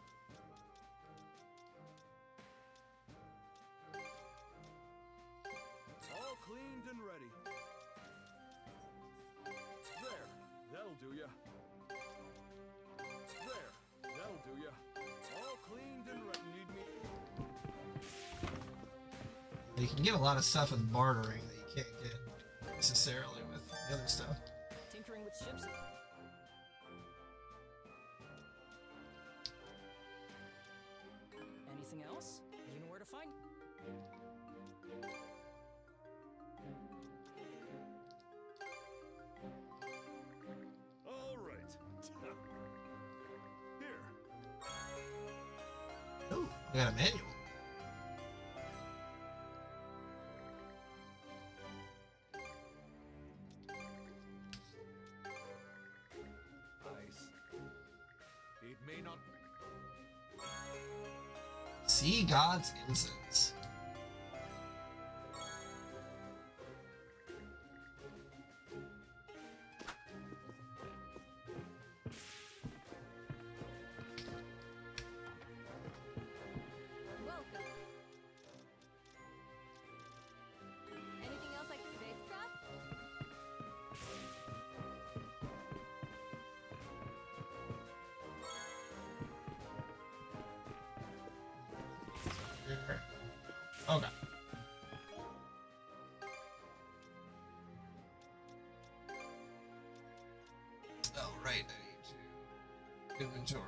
All cleaned and ready. There, that'll do ya. There, that'll do ya. All cleaned and ready. Need me? You can get a lot of stuff with bartering that you can't get necessarily with the other stuff. Tinkering with ships. Anything else? You know where to find? All right. Here. Oh, I got a manual. Ice. It may not. Sea God's Incense. Welcome. Anything else I can safe drop? Okay. Oh, right. I need to inventory.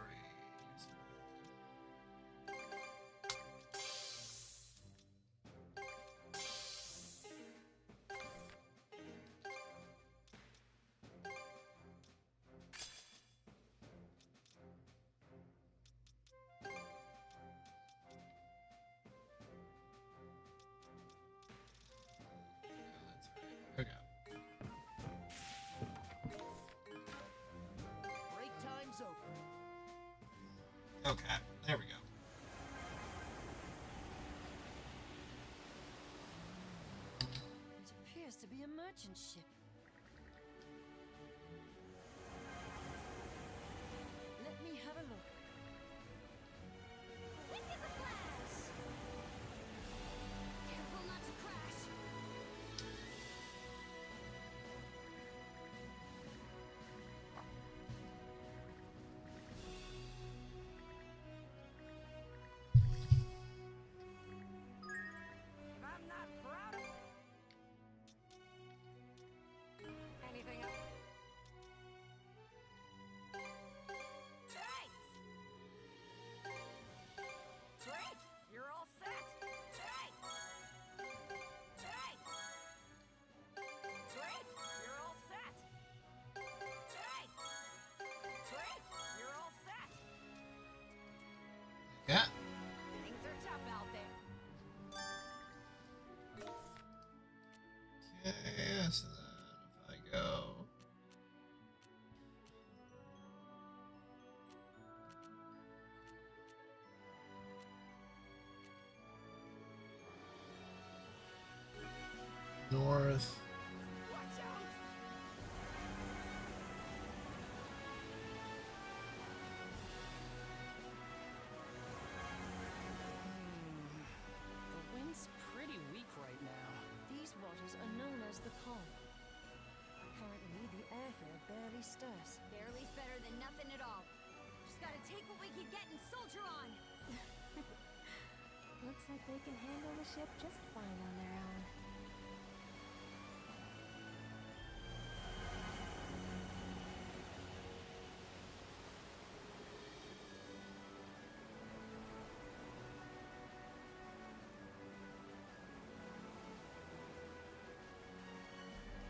Okay, there we go. It appears to be a merchant ship. Let me have a look. Quick as a flash! Careful not to crash! If I'm not proud of anything else. Great! Great! You're all set! Great! Great! Great! You're all set! Great! Great! You're all set! Yeah. Things are tough out there. Okay, so then if I go. North. Watch out! The wind's pretty weak right now. These waters are known as the calm. Currently, the air here barely stirs. Barely's better than nothing at all. Just gotta take what we can get and soldier on! Looks like they can handle the ship just fine on their own.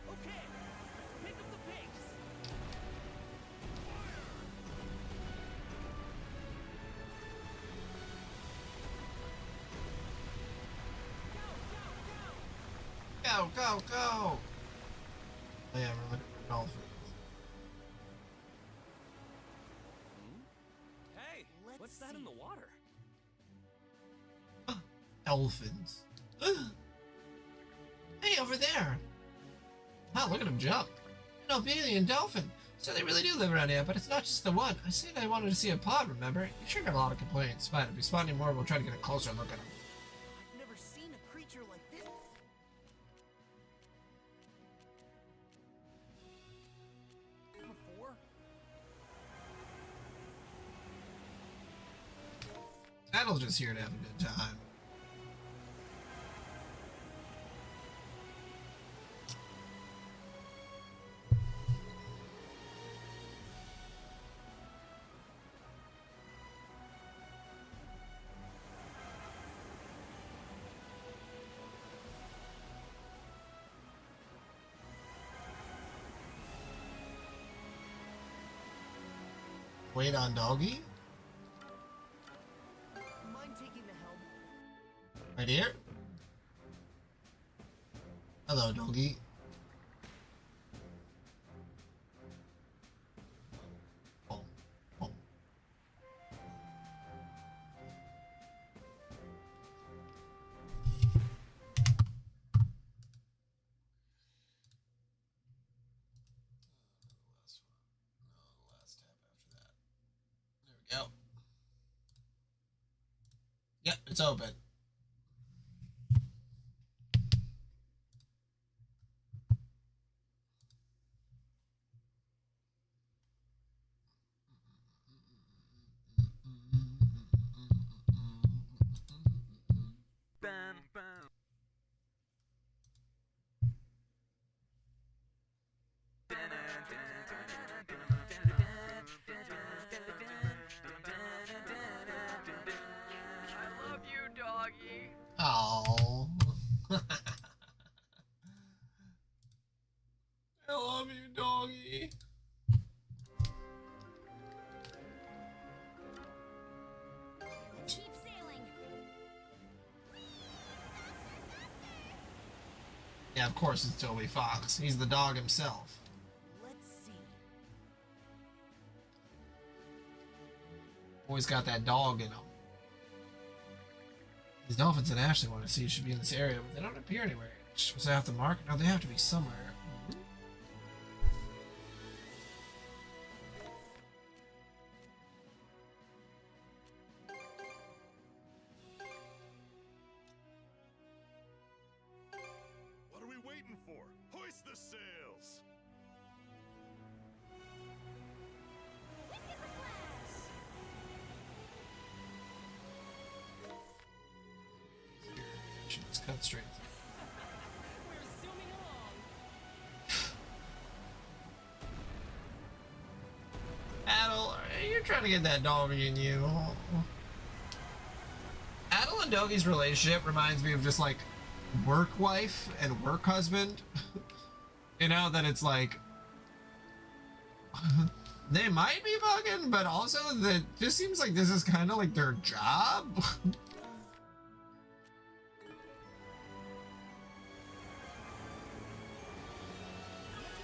Okay, pick up the pace. Go, go, go! Oh yeah, we're looking for dolphins. Hey, Let's what's that in see. the water? Dolphins. Hey, over there! Wow, look at him jump. An Albanian dolphin. So they really do live around here, but it's not just the one. I said I wanted to see a pod, remember? You sure got a lot of complaints. Fine, if we spot any more, we'll try to get a closer look at him. I've never seen a creature like this. Before? Saddle's just here to have a good time. Wait on doggy? Mind taking the helm? Right here? Hello, doggy. Oh, oh. Last tab after that. There we go. Yep, it's open. Bam, bam. I love you, doggy. Oh. I love you, doggy. Let's keep sailing! Yeah, of course it's Toby Fox. He's the dog himself. Let's see. always got that dog in them. These dolphins that Ashley want to see should be in this area, but they don't appear anywhere. Was that off the mark? No, they have to be somewhere. What are we waiting for? Hoist the sails! Quick as a flash! Let's cut straight. We're zooming along. Adel, you're trying to get that dog in you. Adel and Dogi's relationship reminds me of just like work wife and work husband. You know, that it's like they might be fucking, but also that just seems like this is kind of like their job. Let's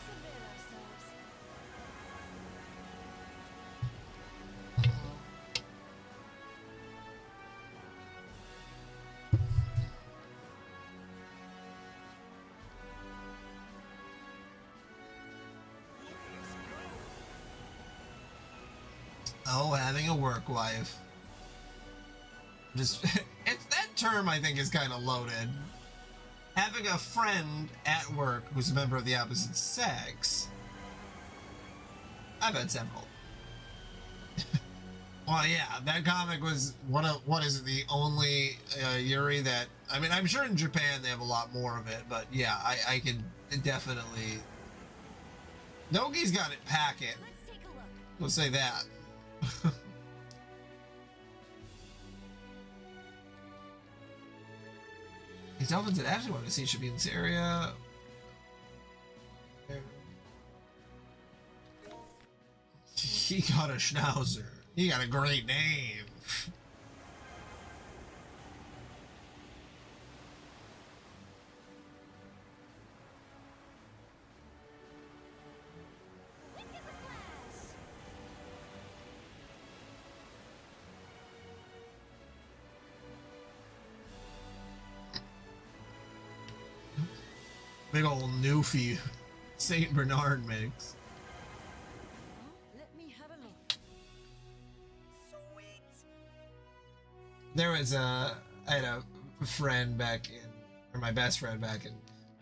avail ourselves. Oh, having a work wife. Just it's that term I think is kind of loaded. Having a friend at work who's a member of the opposite sex. I've had several. Well, yeah, that comic was what is it, the only Yuri that I mean, I'm sure in Japan they have a lot more of it, but yeah, I can definitely. Nogi's got it packet. Let's take a look. We'll say that. These dolphins that Ashley wanted to see should be in this area. He got a schnauzer. He got a great name. Quick as a flash! Big old Newfie Saint Bernard mix. Let me have a look. Sweet! There was I had a friend back in, or my best friend back in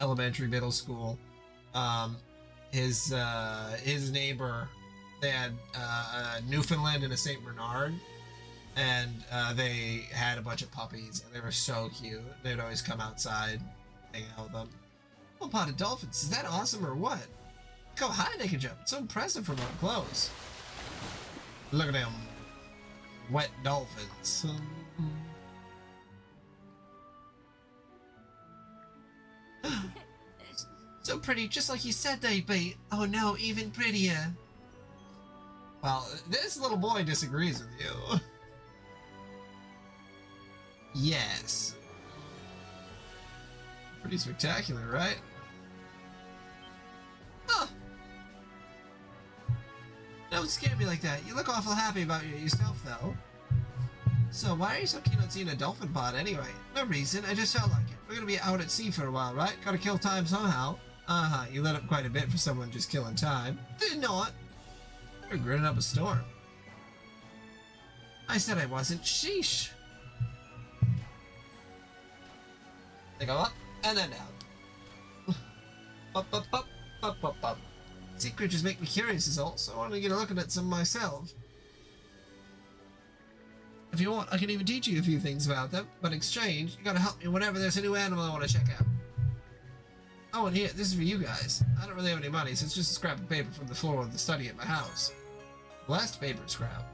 elementary, middle school. His neighbor, they had a Newfoundland and a Saint Bernard, and they had a bunch of puppies, and they were so cute. They'd always come outside, hang out with them. Well, potted dolphins, is that awesome or what? Look how high they can jump. It's so impressive from up close. Look at them wet dolphins. So pretty, just like you said they'd be. Oh no, even prettier. Well, this little boy disagrees with you. Yes. Pretty spectacular, right? Huh. Don't scare me like that. You look awful happy about yourself, though. So why are you so keen on seeing a dolphin pod anyway? No reason, I just felt like it. We're gonna be out at sea for a while, right? Gotta kill time somehow. Uh-huh, you let up quite a bit for someone just killing time. Did not. You're grinning up a storm. I said I wasn't. Sheesh. They go up and then down. Up, up, up, up, up, up. Sea creatures make me curious is all, so I want to get a look at some myself. If you want, I can even teach you a few things about them, but in exchange, you gotta help me whenever there's a new animal I want to check out. Oh, and here, this is for you guys. I don't really have any money, so it's just a scrap of paper from the floor of the study at my house. Last paper scrap.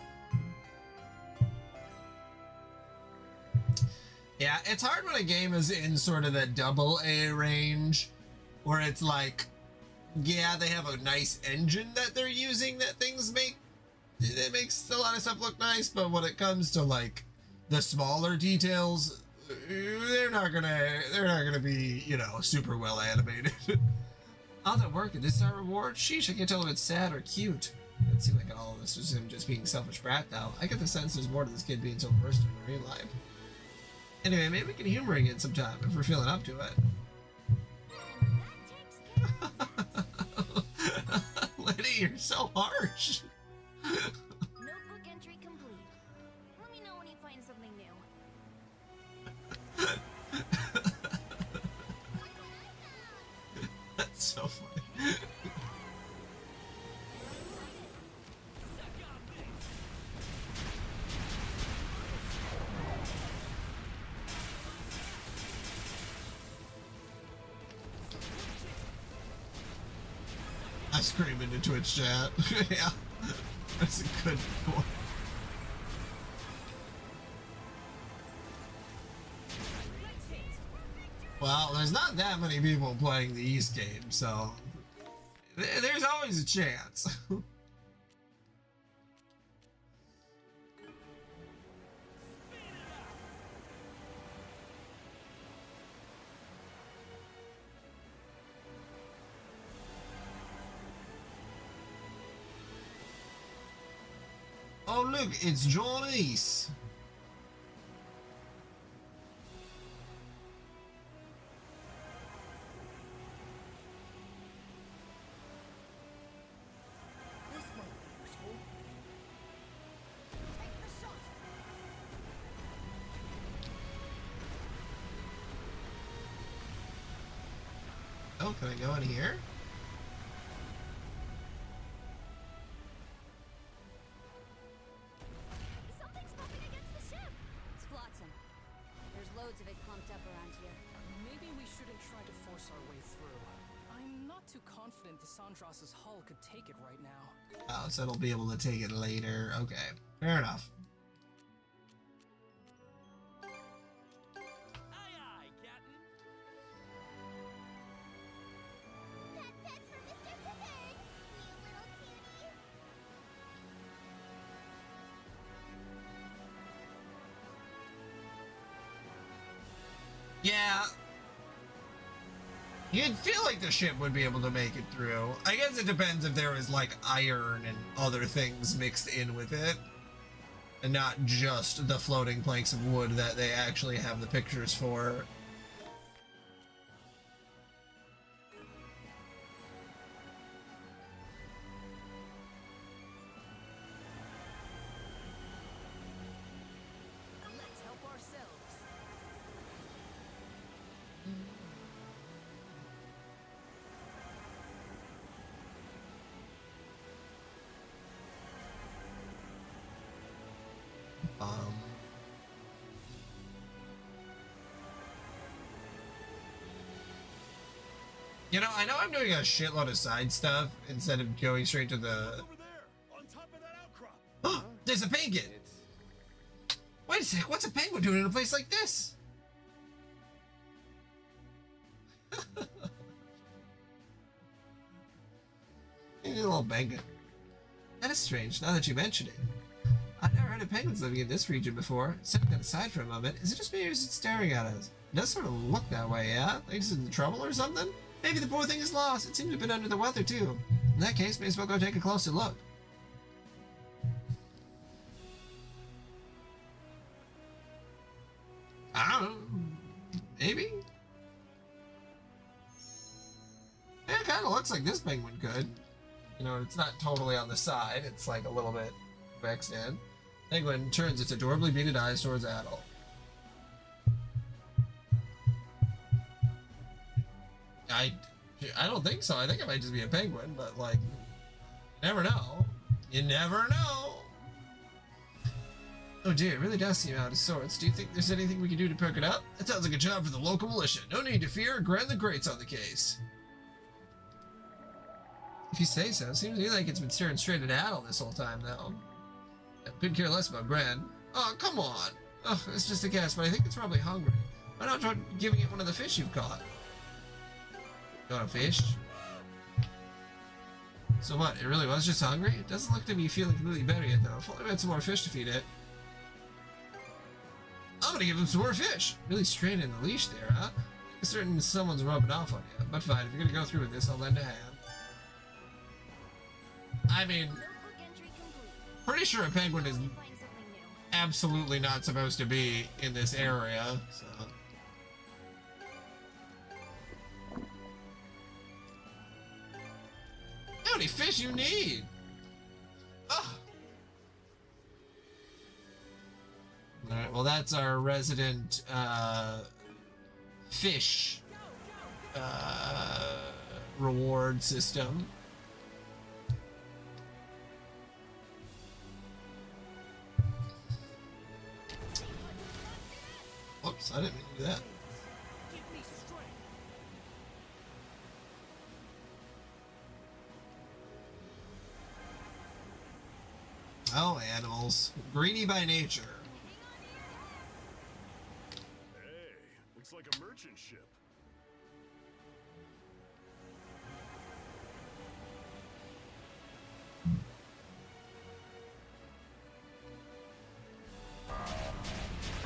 Yeah, it's hard when a game is in sort of the AA range, where it's like, yeah, they have a nice engine that they're using that it makes a lot of stuff look nice, but when it comes to like the smaller details, they're not gonna be, you know, super well animated. All that work and this is our reward? Sheesh, I can't tell if it's sad or cute. It seemed like all of this was him just being selfish brat, though. I get the sense there's more to this kid being so versed in marine life. Anyway, maybe we can humor again sometime if we're feeling up to it. Liddy, you're so harsh. Notebook entry complete. Let me know when you find something new. That's so funny. I scream into Twitch chat. Yeah, that's a good one. Well, there's not that many people playing the East game, so there's always a chance. Oh look, it's John East. This might be useful. Take the shot. Oh, can I go in here? Something's bumping against the ship. It's flotsam. There's loads of it clumped up around here. Maybe we shouldn't try to force our way through. I'm not too confident the Sandras's hull could take it right now. Oh, so it'll be able to take it later. Okay, fair enough. Aye, aye, Captain. Pets for Mr. Pippin! You little cutie! Yeah. You'd feel like the ship would be able to make it through. I guess it depends if there was like iron and other things mixed in with it. And not just the floating planks of wood that they actually have the pictures for. Let's help ourselves. Um, you know, I know I'm doing a shitload of side stuff instead of going straight to the... Over there, on top of that outcrop. There's a penguin! Wait a sec, what's a penguin doing in a place like this? Maybe a little penguin. That is strange, now that you mention it. I've never heard of penguins living in this region before. Stepping that aside for a moment, is it just me or is it staring at us? It does sort of look that way, yeah? Think it's in trouble or something? Maybe the poor thing is lost. It seems to have been under the weather, too. In that case, may as well go take a closer look. I don't know. Maybe? Yeah, it kind of looks like this penguin could. You know, it's not totally on the side. It's like a little bit vexed in. Penguin turns its adorably beaded eyes towards Adel. I don't think so. I think it might just be a penguin, but like, you never know. You never know. Oh dear, it really does seem out of sorts. Do you think there's anything we can do to perk it up? That sounds like a job for the local militia. No need to fear. Grand the Great's on the case. If you say so. Seems to me like it's been staring straight at Adel this whole time, though. I couldn't care less about Grand. Oh, come on. Oh, it's just a guess, but I think it's probably hungry. Why not try giving it one of the fish you've caught? You want a fish? So what, it really was just hungry? It doesn't look to be feeling completely better yet, though. If only we had some more fish to feed it. I'm gonna give him some more fish! Really straining the leash there, huh? I'm certain someone's rubbing off on you. But fine, if you're gonna go through with this, I'll lend a hand. I mean, Pretty sure a penguin is Find something new. absolutely not supposed to be in this area, so. How many fish you need? Ugh. Alright, well that's our resident fish reward system. Whoops, I didn't mean to do that. Give me strength. Oh, animals. Greedy by nature. Hey, looks like a merchant ship.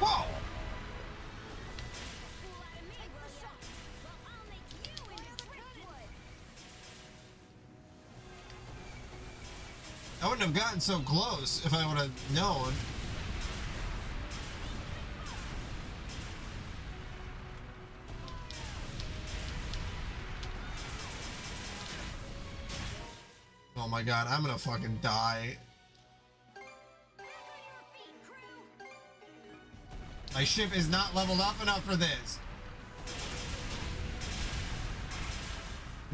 Whoa! Fool out of me, will ya? Well, I'll make you into driftwood. I wouldn't have gotten so close if I would have known. Oh my god, I'm gonna fucking die. My ship is not leveled up enough for this.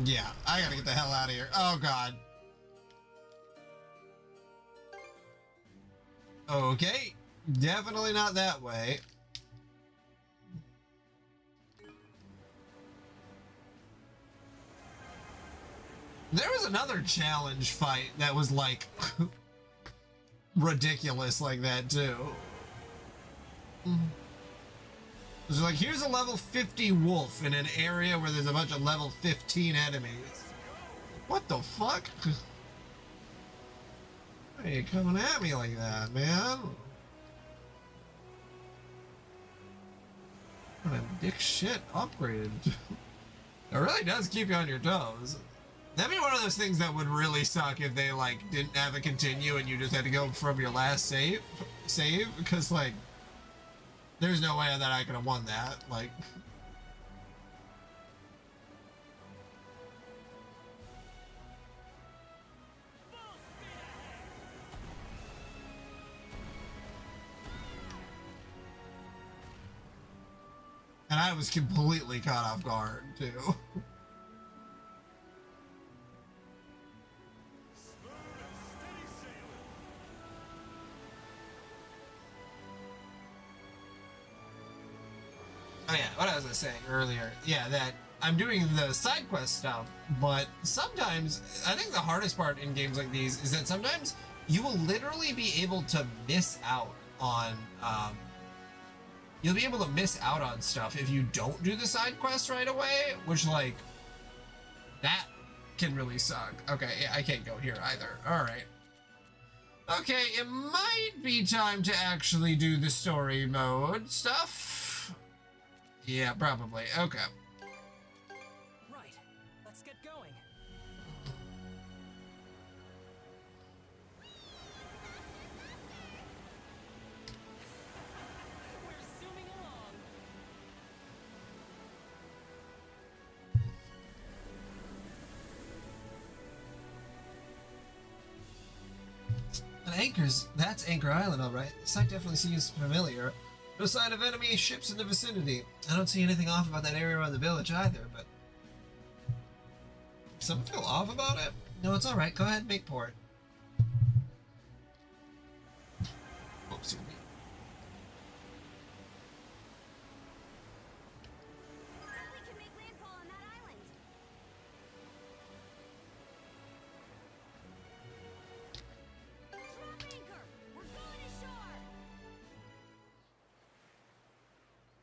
Yeah, I gotta get the hell out of here. Oh god. Okay, definitely not that way. There was another challenge fight that was like ridiculous like that too. It's like, here's a level 50 wolf in an area where there's a bunch of level 15 enemies. What the fuck? Why are you coming at me like that, man? What a dick shit upgraded. It really does keep you on your toes. That'd be one of those things that would really suck if they like didn't have a continue and you just had to go from your last save, because like there's no way that I could have won that. Like, and I was completely caught off guard too. Oh yeah, what I was gonna say earlier, yeah, that I'm doing the side quest stuff, but sometimes, I think the hardest part in games like these is that sometimes you will literally be able to miss out on, you'll be able to miss out on stuff if you don't do the side quest right away, which like, that can really suck. Okay, yeah, I can't go here either, alright. Okay, it might be time to actually do the story mode stuff. Yeah, probably. Okay. Right. Let's get going. We're zooming along. And anchors, that's Anchor Island, alright. The site definitely seems familiar. No sign of enemy ships in the vicinity. I don't see anything off about that area around the village either, but... Something feel off about it? No, it's alright. Go ahead and make port. Oops. We can make landfall on that island. Drop anchor. We're going ashore.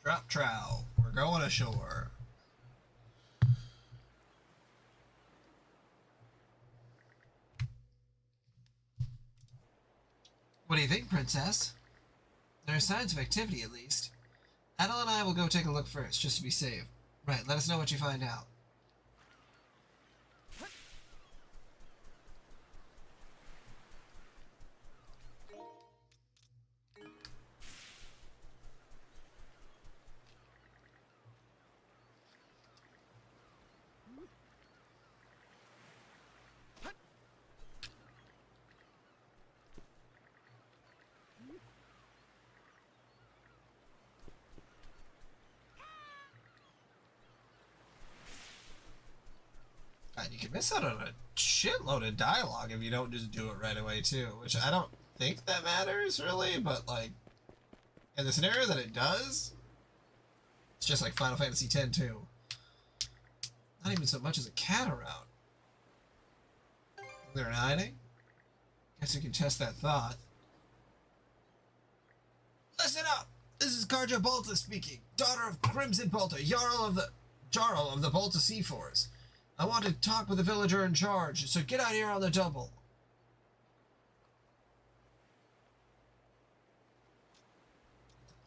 Drop trowel. We're going ashore. What do you think, Princess? There are signs of activity, at least. Adel and I will go take a look first, just to be safe. Right, let us know what you find out. you can miss out on a shitload of dialogue if you don't just do it right away too, which I don't think that matters really, but like in the scenario that it does, it's just like Final Fantasy X too. Not even so much as a cat around. They're in hiding? Guess you can test that thought. Listen up! This is Karja Balta speaking, daughter of Crimson Balta, Jarl of the Balta Sea Force. I want to talk with the villager in charge, so get out here on the double.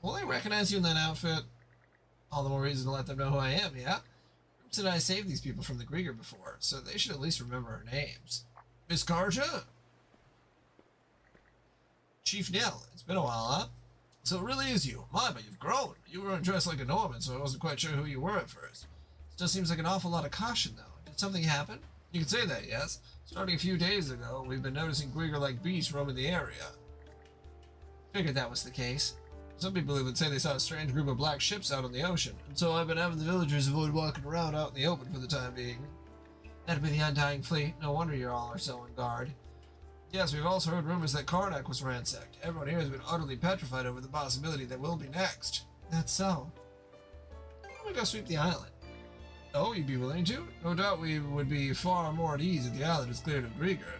Will they recognize you in that outfit? All the more reason to let them know who I am, yeah? Crimson and I saved these people from the Grieger before, so they should at least remember our names. Miss Karja? Chief Nell, it's been a while, huh? So it really is you. My, but you've grown. You weren't dressed like a Norman, so I wasn't quite sure who you were at first. Still seems like an awful lot of caution, though. Did something happen? You can say that, yes. Starting a few days ago, we've been noticing Grieger-like beasts roaming the area. Figured that was the case. Some people even say they saw a strange group of black ships out on the ocean, and so I've been having the villagers avoid walking around out in the open for the time being. That'd be the Undying Fleet. No wonder you all are so on guard. Yes, we've also heard rumors that Karnak was ransacked. Everyone here has been utterly petrified over the possibility that we'll be next. That's so. Why don't we go sweep the island? Oh, you'd be willing to? No doubt we would be far more at ease if the island is cleared of Grieger.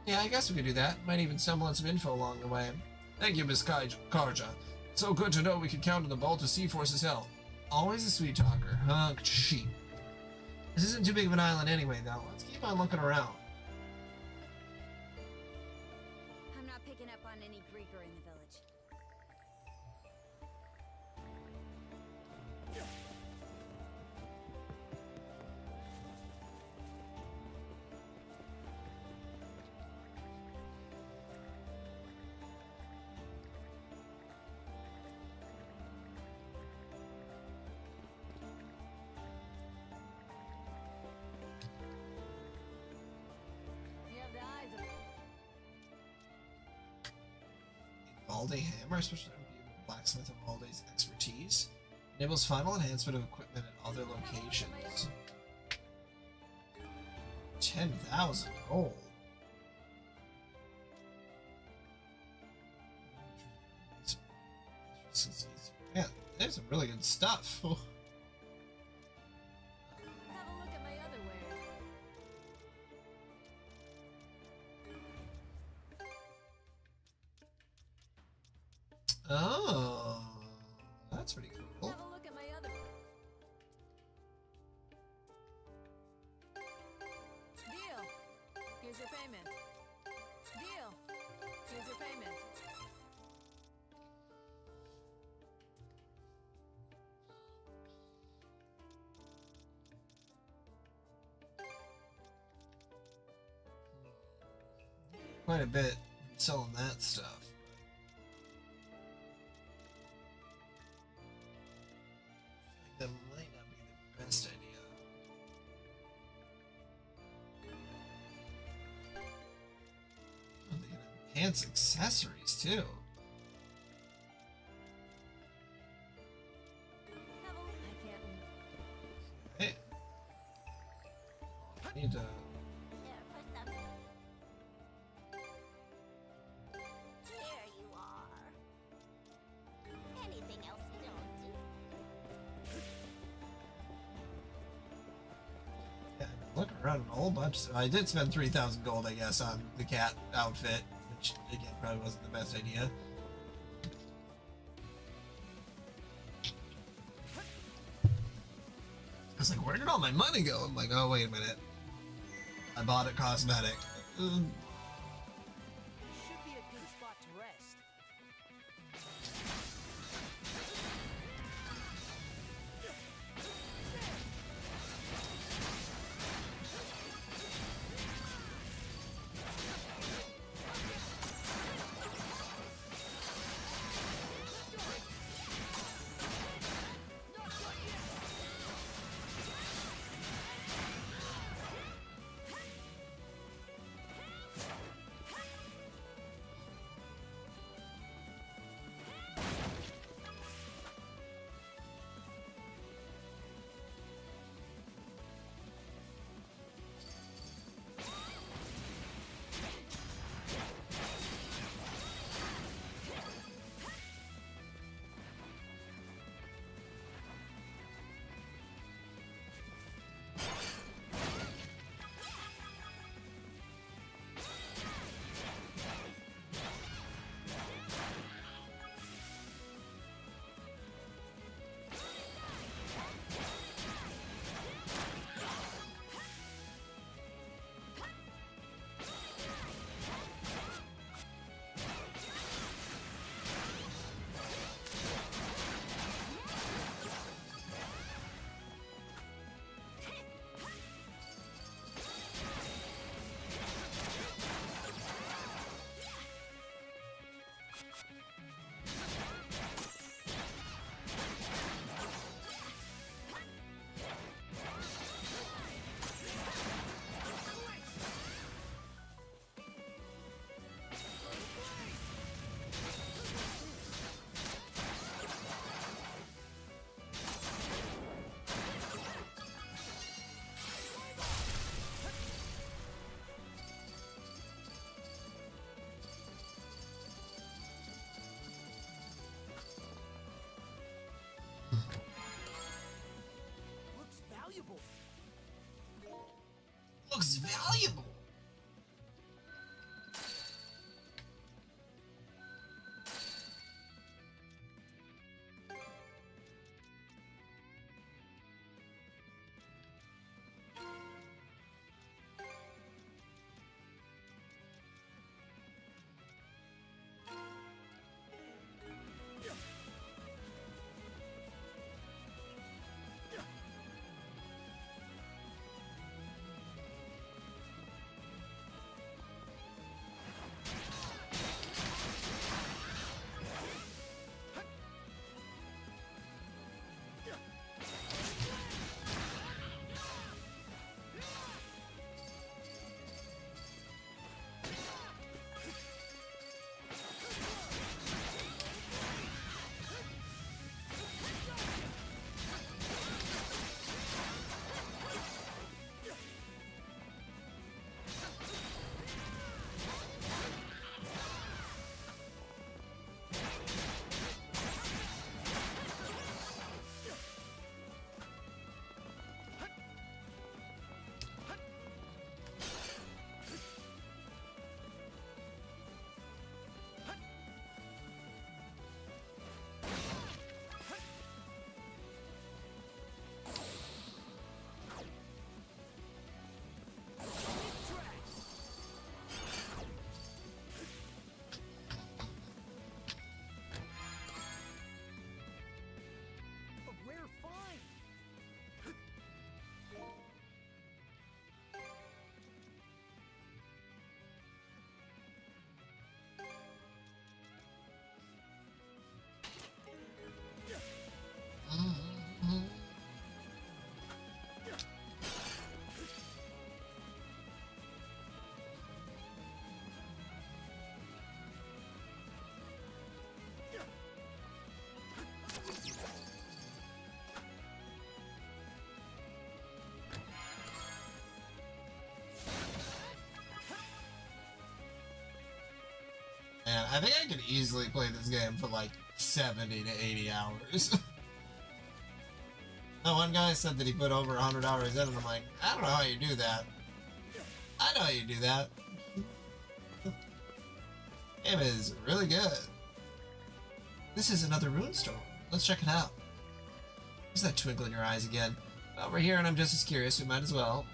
Yeah, I guess we could do that. Might even stumble on some info along the way. Thank you, Miss Karja. So good to know we can count on the Balta Sea Force's help. Always a sweet talker, huh? Sheep. This isn't too big of an island anyway, though. Let's keep on looking around. I'm not picking up on any Grieger in the village. You have the eyes of Valde Hammer, especially blacksmith of Valde's expertise. Enables final enhancement of equipment at other locations. 10,000 gold. Man, there's some really good stuff. Have a look at my other wares. Oh, that's pretty cool. Have a look at my other. Deal. Here's your payment. Deal. Here's your payment. Quite a bit selling that stuff. That might not be the best idea. Oh, they can enhance accessories too. Have a look. I can't. Hey. I need to. There for some. Here you are. Anything else you don't do? Yeah, look around a whole bunch. I did spend 3,000 gold, I guess, on the cat outfit, which again probably wasn't the best idea. I was like, where did all my money go? I'm like, oh wait a minute. I bought it cosmetic. Should be a good spot to rest. I think I could easily play this game for like 70 to 80 hours. That one guy said that he put over 100 hours in, and I'm like, I don't know how you do that. I know how you do that. Game is really good. This is another rune stone. Let's check it out. There's that twinkle in your eyes again. Over here, and I'm just as curious, we might as well.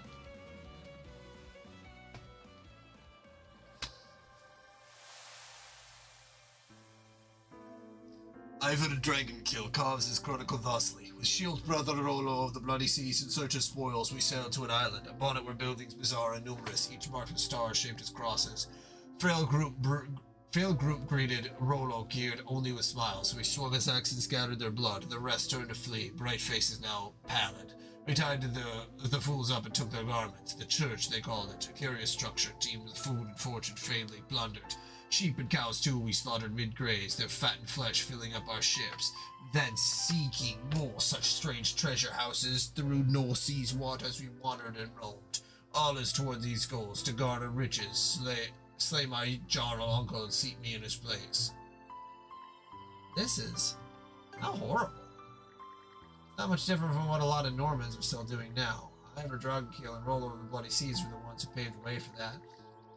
Ivan the Dragonkill carves his chronicle thusly. With shield brother Rolo of the Bloody Seas in search of spoils, we sailed to an island. Upon it were buildings bizarre and numerous, each marked with stars shaped as crosses. Frail group greeted Rolo, geared only with smiles. We swung his axe and scattered their blood. The rest turned to flee, bright faces now pallid. We tied the fools up and took their garments. The church, they called it, a curious structure, teemed with food and fortune fatally plundered. Sheep and cows, too, we slaughtered mid-graze, their fattened flesh filling up our ships. Then, seeking more such strange treasure houses, through North Sea's waters we wandered and roamed. All is toward these goals, to garner riches, slay my Jarl uncle and seat me in his place. This is... how horrible. Not much different from what a lot of Normans are still doing now. Ivor Dragonkill and Rolo of the Bloody Seas were the ones who paved the way for that.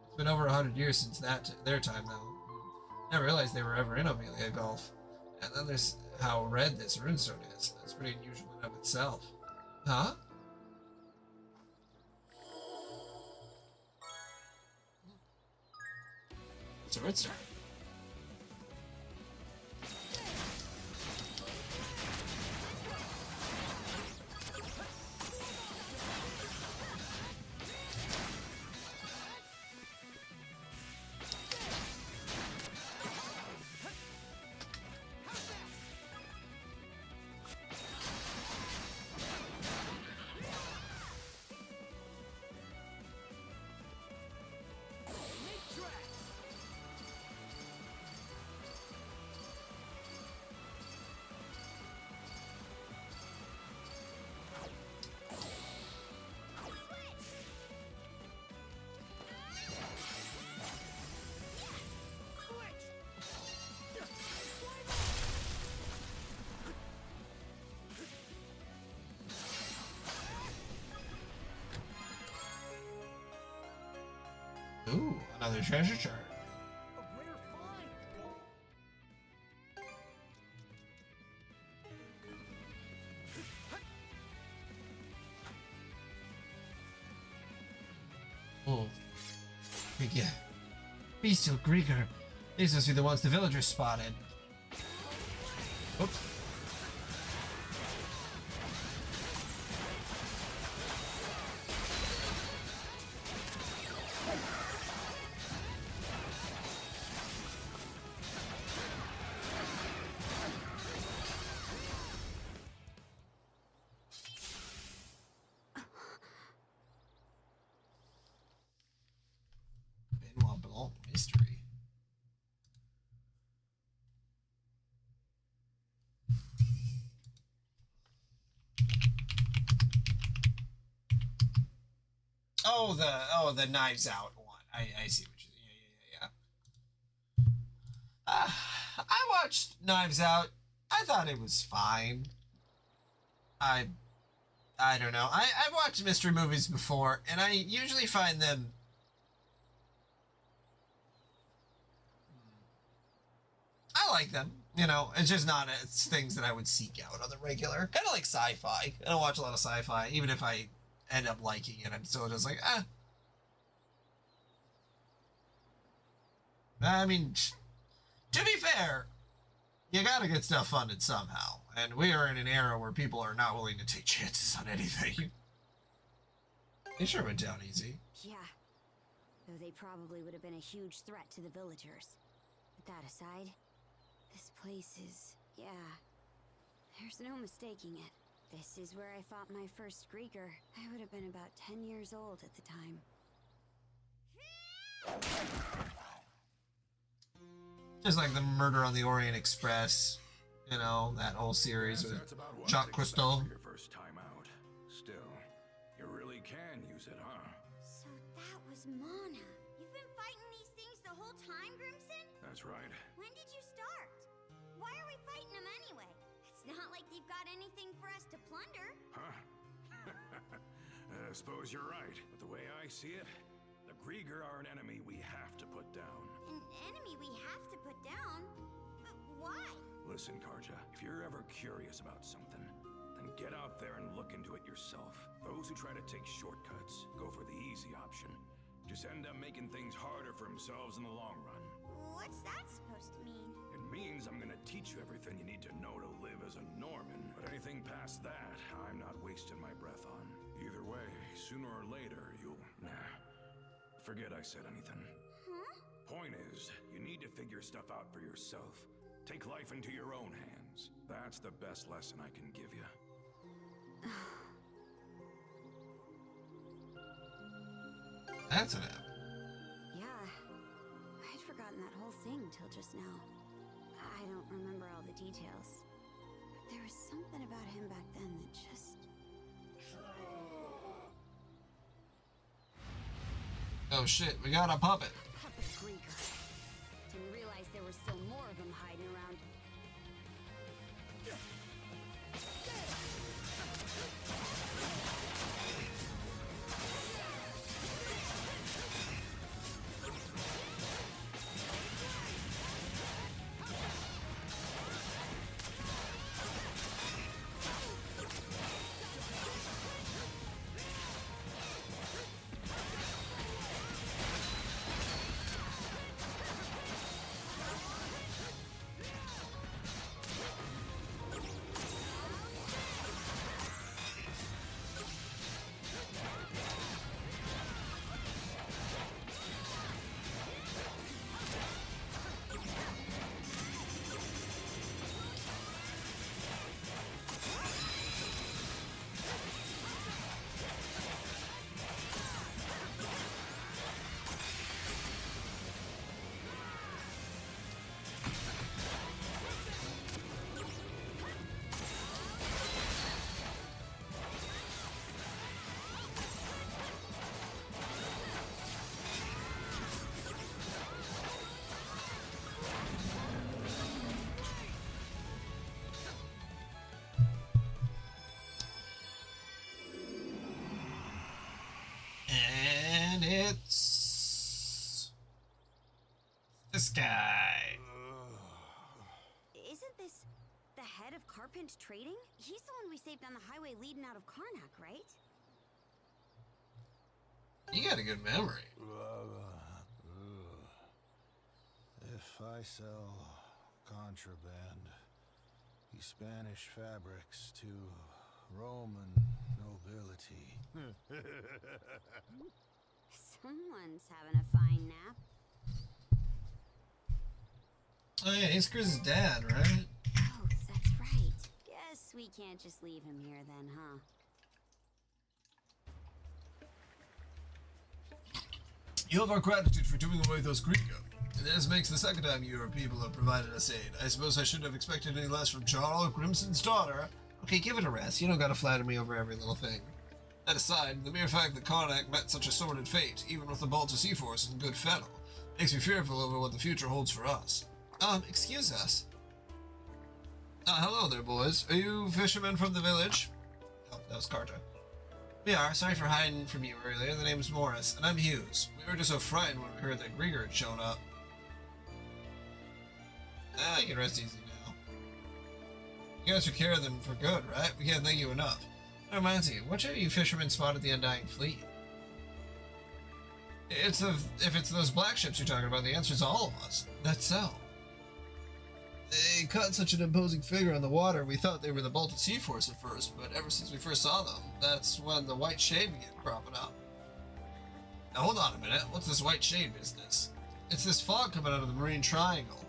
It's been over 100 years since their time, though. Never realized they were ever in Omelia Gulf. And then there's how red this runestone is. That's pretty unusual in of itself. Huh? It's a red star. Ooh, another treasure chart. A rare find. Oh. Yeah. Bestial Grieger. These must be the ones the villagers spotted. Oops. Benoit Blanc mystery. The Knives Out one. I see what you. Yeah. I watched Knives Out. I thought it was fine. I don't know. I've watched mystery movies before, and I usually find them. I like them. You know, it's just not it's things that I would seek out on the regular. Kind of like sci-fi. I don't watch a lot of sci-fi. Even if I end up liking it, I'm still just like, I mean, to be fair, you gotta get stuff funded somehow. And we are in an era where people are not willing to take chances on anything. They sure went down easy. Yeah. Though they probably would have been a huge threat to the villagers. But that aside, this place is... yeah. There's no mistaking it. This is where I fought my first Grieger. I would have been about 10 years old at the time. Just like the Murder on the Orient Express, you know, that whole series with Jacques Cousteau. Your first time out. Still, you really can use it, huh? So that was Mana. You've been fighting these things the whole time, Grimson? That's right. I suppose you're right, but the way I see it, the Grieger are an enemy we have to put down. An enemy we have to put down? But why? Listen, Karja, if you're ever curious about something, then get out there and look into it yourself. Those who try to take shortcuts go for the easy option. Just end up making things harder for themselves in the long run. What's that supposed to mean? It means I'm gonna teach you everything you need to know to live as a Norman, but anything past that, I'm not wasting my breath on. Either way, sooner or later, you'll... Nah. Forget I said anything. Huh? Point is, you need to figure stuff out for yourself. Take life into your own hands. That's the best lesson I can give you. That's an app. Yeah. I'd forgotten that whole thing till just now. I don't remember all the details. But there was something about him back then that just... Oh shit, we got a puppet. Puppet Grieger. Didn't realize there were still more of them hiding around. And it's this guy. Isn't this the head of Carpent Trading? He's the one we saved on the highway leading out of Karnak, right? You got a good memory. If I sell contraband, the Spanish fabrics to Roman nobility. Someone's having a fine nap. Oh yeah, he's Chris's dad, right? Oh, that's right. Guess we can't just leave him here then, huh? You have our gratitude for doing away with those Grieger. This makes the second time your people have provided us aid. I suppose I shouldn't have expected any less from Jarl Grimson's daughter. Okay, give it a rest. You don't gotta flatter me over every little thing. That aside, the mere fact that Karnak met such a sordid fate, even with the Balta Sea Force in good fettle, makes me fearful over what the future holds for us. Excuse us. Hello there, boys. Are you fishermen from the village? Oh, that was Karja. We are. Sorry for hiding from you earlier. The name's Morris, and I'm Hughes. We were just so frightened when we heard that Grieger had shown up. You can rest easy now. You guys took care of them for good, right? We can't thank you enough. That reminds me, which of you fishermen spotted the Undying Fleet? If it's those black ships you're talking about, the answer's all of us. That's so. They caught such an imposing figure on the water, we thought they were the Baltic Sea Force at first, but ever since we first saw them, that's when the white shade began cropping up. Now hold on a minute, what's this white shade business? It's this fog coming out of the Marine Triangle.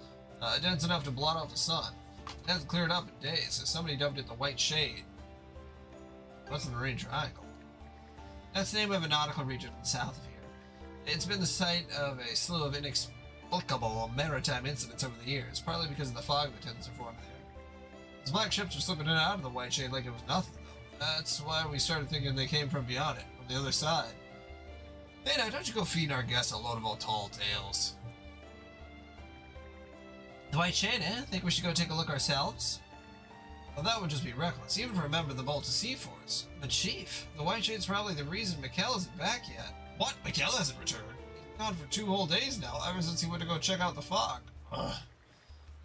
Dense enough to blot out the sun. It hasn't cleared up in days, so somebody dubbed it the White Shade. What's the Marine Triangle? That's the name of a nautical region in the south of here. It's been the site of a slew of inexplicable maritime incidents over the years, partly because of the fog that tends to form there. These black ships are slipping in and out of the White Shade like it was nothing, though. That's why we started thinking they came from beyond it, from the other side. Hey now, don't you go feeding our guests a load of old tall tales. The White Shade, eh? Think we should go take a look ourselves? Well, that would just be reckless, even for a member of the Balta Sea Force. But Chief, the White Shade's probably the reason Mikkel isn't back yet. What? Mikkel hasn't returned? He's gone for 2 whole days now, ever since he went to go check out the fog. Ugh.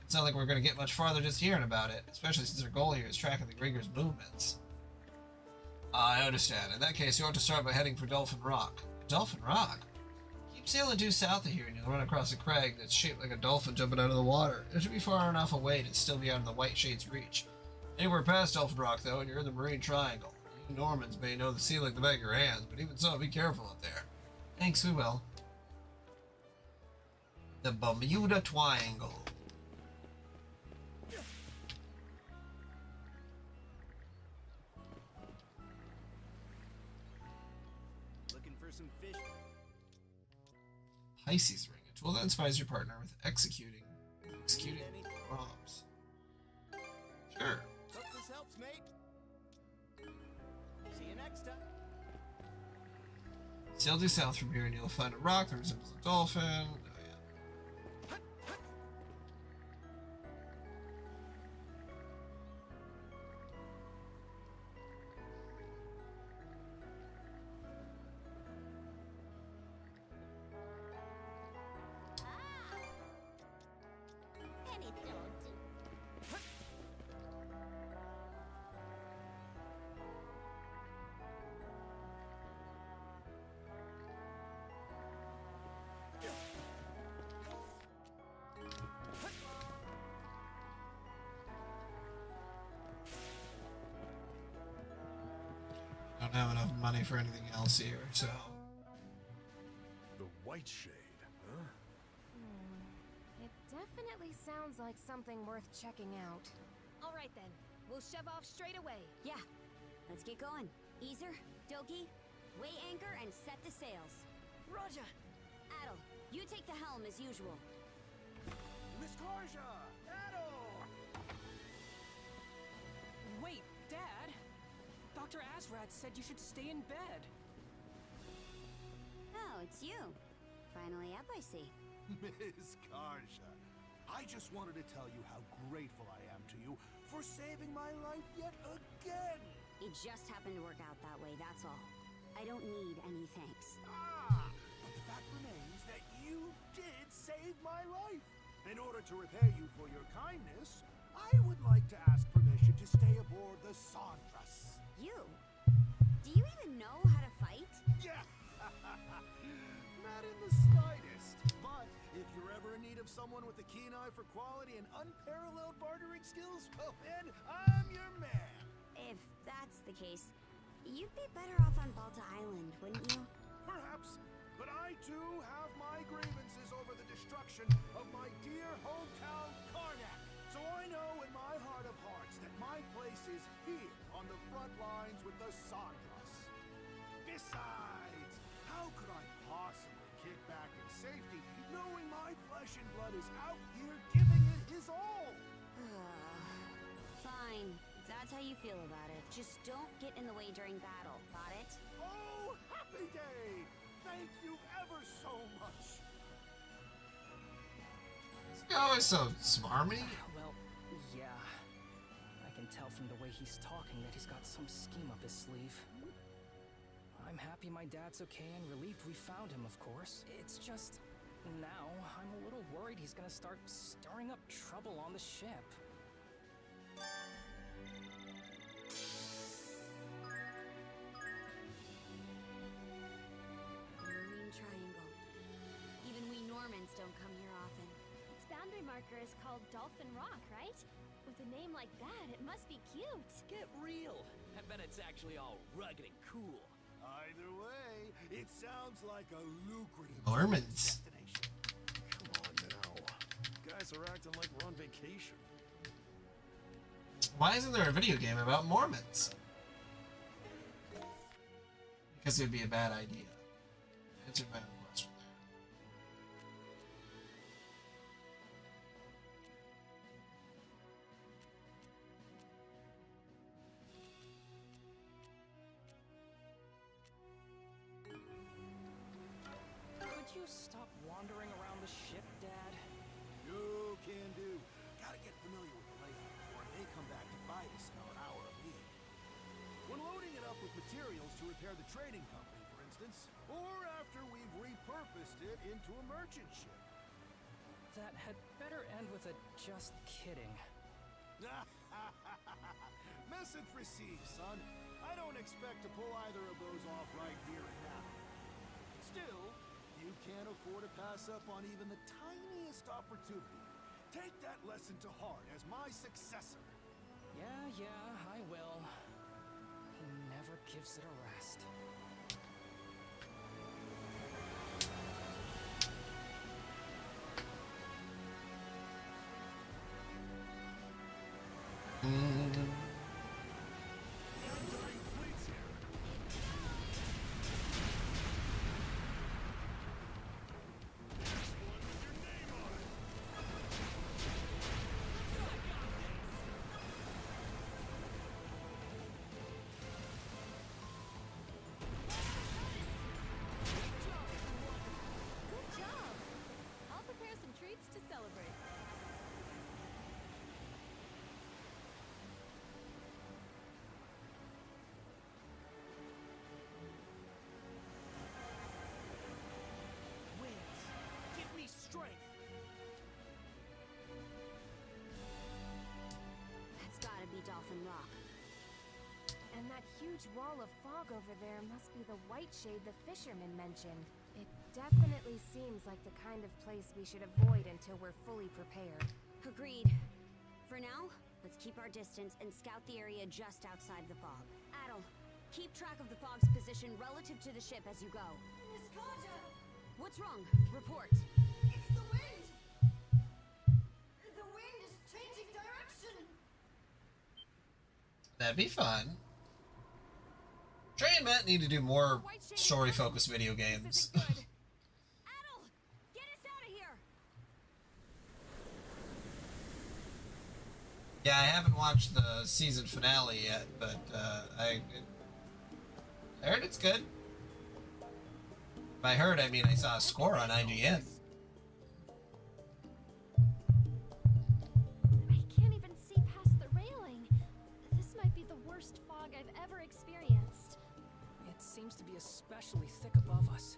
It's not like we're going to get much farther just hearing about it, especially since our goal here is tracking the Grigger's movements. I understand. In that case, you ought to start by heading for Dolphin Rock. Dolphin Rock? Keep sailing due south of here and you'll run across a crag that's shaped like a dolphin jumping out of the water. It should be far enough away to still be out of the White Shade's reach. Anywhere past Dolphin Rock, though, and you're in the Marine Triangle. You Normans may know the sea like the back of your hands, but even so, be careful out there. Thanks, we will. The Bermuda Triangle. Looking for some fish? Pisces ring, a tool that inspires your partner with executing bombs. Sure. Hope this helps, mate. See you next time. Sail due south from here and you'll find a rock that resembles a dolphin. Oh, yeah. Don't have enough money for anything else here, so. The White Shade, huh? It definitely sounds like something worth checking out. All right then, we'll shove off straight away. Yeah, let's get going. Easer, Doki, weigh anchor and set the sails. Roger. Adel, you take the helm as usual. Miss Karja! Adol! Wait, Dad? Dr. Azrad said you should stay in bed. Oh, it's you. Finally up, I see. Miss Karja, I just wanted to tell you how grateful I am to you for saving my life yet again. It just happened to work out that way, that's all. I don't need any thanks. But the fact remains that you did save my life. In order to repay you for your kindness, I would like to ask permission to stay aboard the Sandras. You? Do you even know how to fight? Yeah, not in the slightest. But if you're ever in need of someone with a keen eye for quality and unparalleled bartering skills, well then, I'm your man. If that's the case, you'd be better off on Balta Island, wouldn't you? Perhaps, but I too have my grievances over the destruction of my dear hometown, Karnak. So I know in my heart of hearts that my place is here on the front lines with the Sandras. Besides, how could I possibly kick back in safety knowing my flesh and blood is out here giving it his all? Fine, if that's how you feel about it. Just don't get in the way during battle, got it? Oh, happy day! Thank you ever so much! He's always so smarmy. Well, yeah. I can tell from the way he's talking that he's got some scheme up his sleeve. I'm happy my dad's okay and relieved we found him, of course. It's just, now, I'm a little worried he's gonna start stirring up trouble on the ship. Marine Triangle. Even we Normans don't come here often. Its boundary marker is called Dolphin Rock, right? With a name like that, it must be cute. Get real. I bet it's actually all rugged and cool. Either way, it sounds like a lucrative Normans. destination. Come on now. Guys are acting like we're on vacation. Why isn't there a video game about Mormons? Because it would be a bad idea. Answer my own question there. Could you stop wandering around the ship, Dad? You can do. Gotta get familiar with the layout, or it may come back to bite highest in our hour of need. When loading it up with materials to repair the trading company, for instance, or after we've repurposed it into a merchant ship. That had better end with a just kidding. Message received, son. I don't expect to pull either of those off right here and now. Still, you can't afford to pass up on even the tiniest opportunity. Take that lesson to heart as my successor. Yeah, I will. He never gives it a rest. Good job! I'll prepare some treats to celebrate. Winds, give me strength. That's gotta be Dolphin Rock. And that huge wall of fog over there must be the white shade the fisherman mentioned. It definitely seems like the kind of place we should avoid until we're fully prepared. Agreed. For now, let's keep our distance and scout the area just outside the fog. Adel, keep track of the fog's position relative to the ship as you go. Miss Carter! What's wrong? Report. It's the wind! The wind is changing direction! That'd be fun. Trey and Matt need to do more story-focused video games. Adel, get us out of here! Yeah, I haven't watched the season finale yet, but I heard it's good. By heard, I mean I saw a score on IGN. I can't even see past the railing. This might be the worst fog I've ever experienced. It seems to be especially thick above us.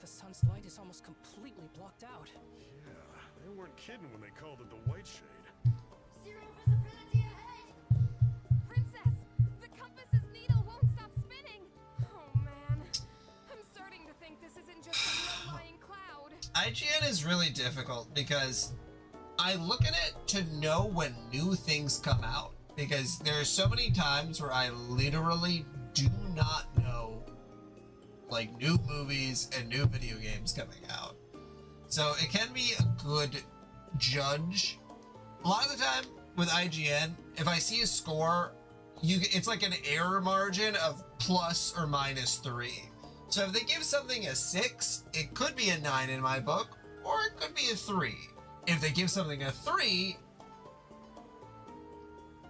The sun's light is almost completely blocked out. Yeah, they weren't kidding when they called it the White Shade. Zero visibility ahead! Princess, the compass's needle won't stop spinning. Oh man, I'm starting to think this isn't just a low-lying cloud. IGN is really difficult because I look at it to know when new things come out, because there's so many times where I literally do not know like new movies and new video games coming out. So it can be a good judge. A lot of the time with IGN, if I see a score, it's like an error margin of plus or minus 3. So if they give something a 6, it could be a 9 in my book, or it could be a 3. If they give something a 3,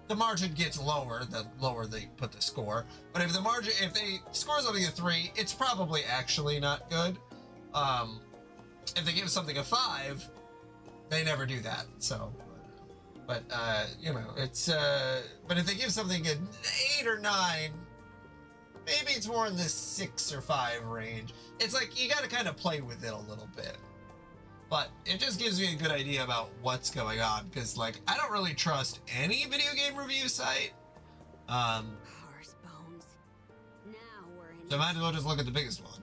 the margin gets lower the lower they put the score. But if they score something a 3, it's probably actually not good. If they give something a 5, they never do that. So, but you know, it's but if they give something an 8 or 9, maybe it's more in the 6 or 5 range. It's like you got to kind of play with it a little bit. But it just gives me a good idea about what's going on, because like I don't really trust any video game review site. Horse bones. Now we're in. So I might as well just look at the biggest one.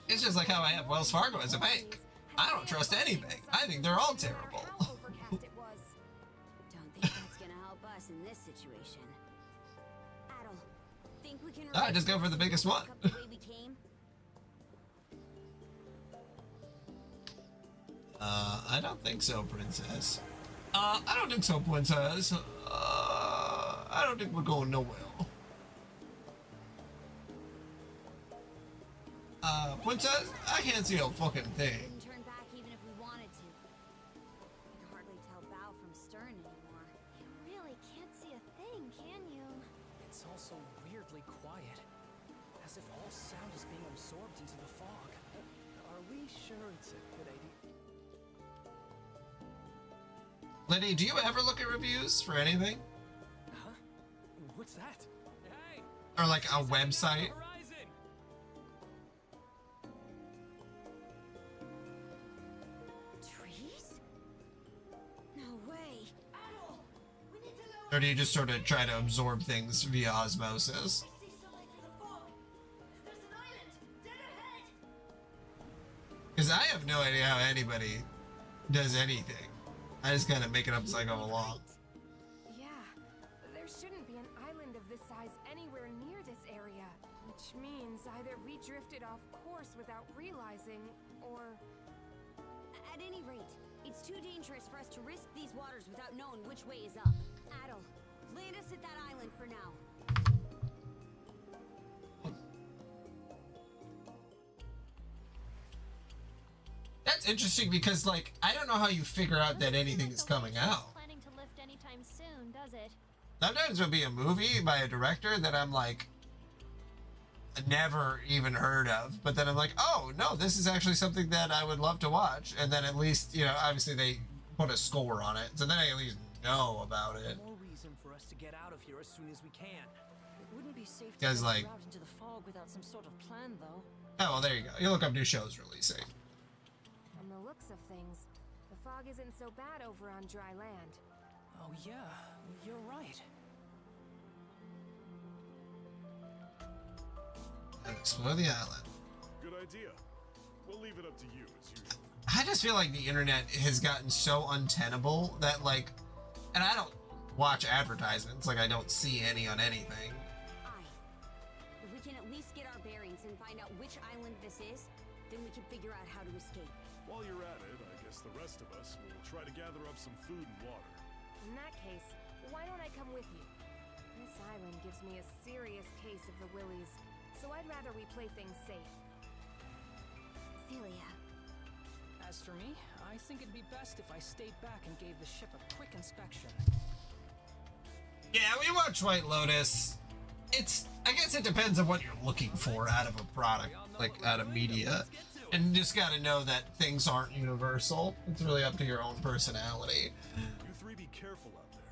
It's just like how I have Wells Fargo as a bank. I don't trust any bank. I think they're all terrible. Don't think that's gonna help us in this situation. Adel, think we can I just go for the biggest one. the way we came? I don't think so, Princess. I don't think so, Princess. I don't think we're going nowhere. Princess, I can't see a fucking thing. Couldn't turn back even if we wanted to. You can hardly tell bow from stern anymore. You really can't see a thing, can you? It's also weirdly quiet, as if all sound is being absorbed into the fog. Are we sure it's a good idea? Liddy, do you ever look at reviews for anything? Huh? What's that? Hey! Or like a website. Horizon! Trees? No way. Adol! We need to lower. Or do you just sort of try to absorb things via osmosis? I see something through the fog. There's an island dead ahead. Because I have no idea how anybody does anything. I just kind of make it up as I go along. Yeah, there shouldn't be an island of this size anywhere near this area. Which means either we drifted off course without realizing, or... At any rate, it's too dangerous for us to risk these waters without knowing which way is up. Adol, land us at that island for now. That's interesting because, like, I don't know how you figure out that anything is coming out. Planning to lift anytime soon, does it? Sometimes there'll be a movie by a director that I'm like, never even heard of, but then I'm like, oh no, this is actually something that I would love to watch. And then at least, you know, obviously they put a score on it, so then I at least know about it. More reason for us to get out of here as soon as we can. It wouldn't be safe to Guys, venture like- out into the fog without some sort of plan, though. Oh, well, there you go. You look up new shows releasing. From the looks of things, the fog isn't so bad over on dry land. Oh yeah, you're right. Explore the island. Good idea. We'll leave it up to you as usual. I just feel like the internet has gotten so untenable that, like, and I don't watch advertisements, like I don't see any on anything. Aye. If we can at least get our bearings and find out which island this is, then we can figure out how to escape. While you're at it, I guess the rest of us will try to gather up some food and water. In that case, why don't I come with you? This island gives me a serious case of the willies, so I'd rather we play things safe. Celia. As for me, I think it'd be best if I stayed back and gave the ship a quick inspection. Yeah, we watch White Lotus. I guess it depends on what you're looking for out of a product, like out of media. And you just gotta know that things aren't universal. It's really up to your own personality. You three be careful out there.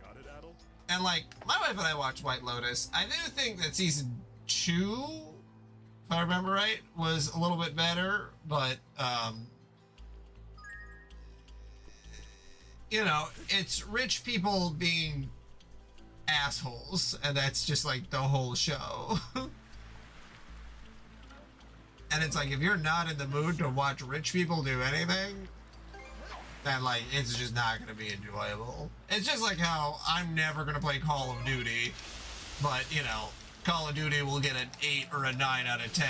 Got it, Adol? And like, my wife and I watched White Lotus. I do think that season 2, if I remember right, was a little bit better, but you know, it's rich people being assholes, and that's just like the whole show. And it's like, if you're not in the mood to watch rich people do anything, then like it's just not gonna be enjoyable. It's just like how I'm never gonna play Call of Duty, but you know, Call of Duty will get an 8 or a 9 out of 10.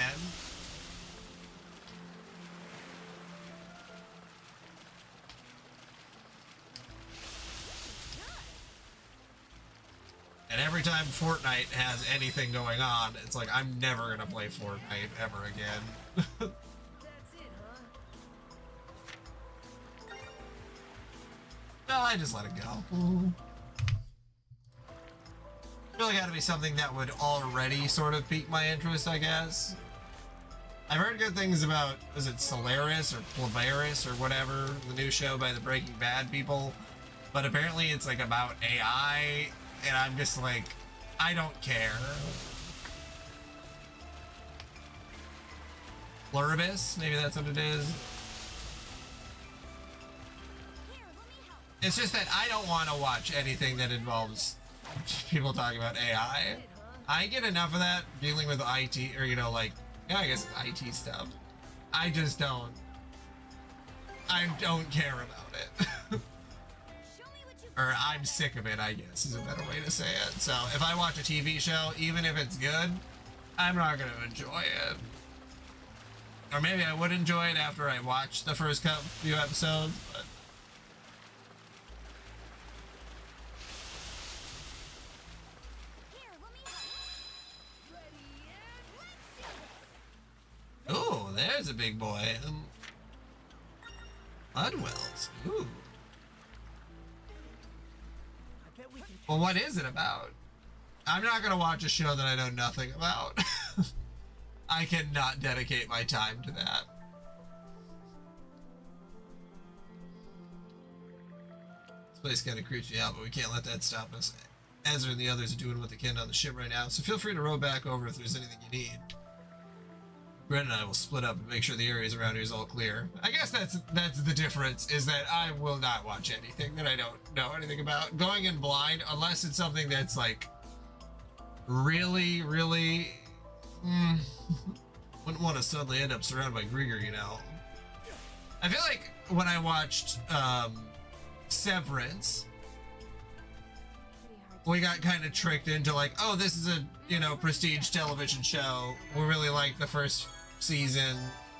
And every time Fortnite has anything going on, it's like, I'm never gonna play Fortnite ever again. That's it, huh? No, I just let it go. Really gotta be something that would already sort of pique my interest, I guess. I've heard good things about, is it Solaris or Claveris or whatever, the new show by the Breaking Bad people. But apparently it's like about AI, and I'm just like, I don't care. Pluribus, maybe that's what it is. It's just that I don't want to watch anything that involves people talking about AI. I get enough of that dealing with IT, or you know, like, yeah, I guess it's IT stuff. I just don't. I don't care about it. Or I'm sick of it, I guess, is a better way to say it. So if I watch a TV show, even if it's good, I'm not going to enjoy it. Or maybe I would enjoy it after I watch the first few episodes, but... Ooh, there's a big boy. Bloodwells. Ooh. Well, what is it about? I'm not gonna watch a show that I know nothing about. I cannot dedicate my time to that. This place kind of creeps me out, but we can't let that stop us Ezra and the others are doing what they can on the ship right now, so feel free to row back over if there's anything you need. Brent and I will split up and make sure the areas around here is all clear. I guess that's the difference, is that I will not watch anything that I don't know anything about. Going in blind, unless it's something that's like really, really... wouldn't want to suddenly end up surrounded by Grieger, you know. I feel like when I watched Severance, we got kind of tricked into like, oh, this is a, you know, prestige television show. We really liked the first season,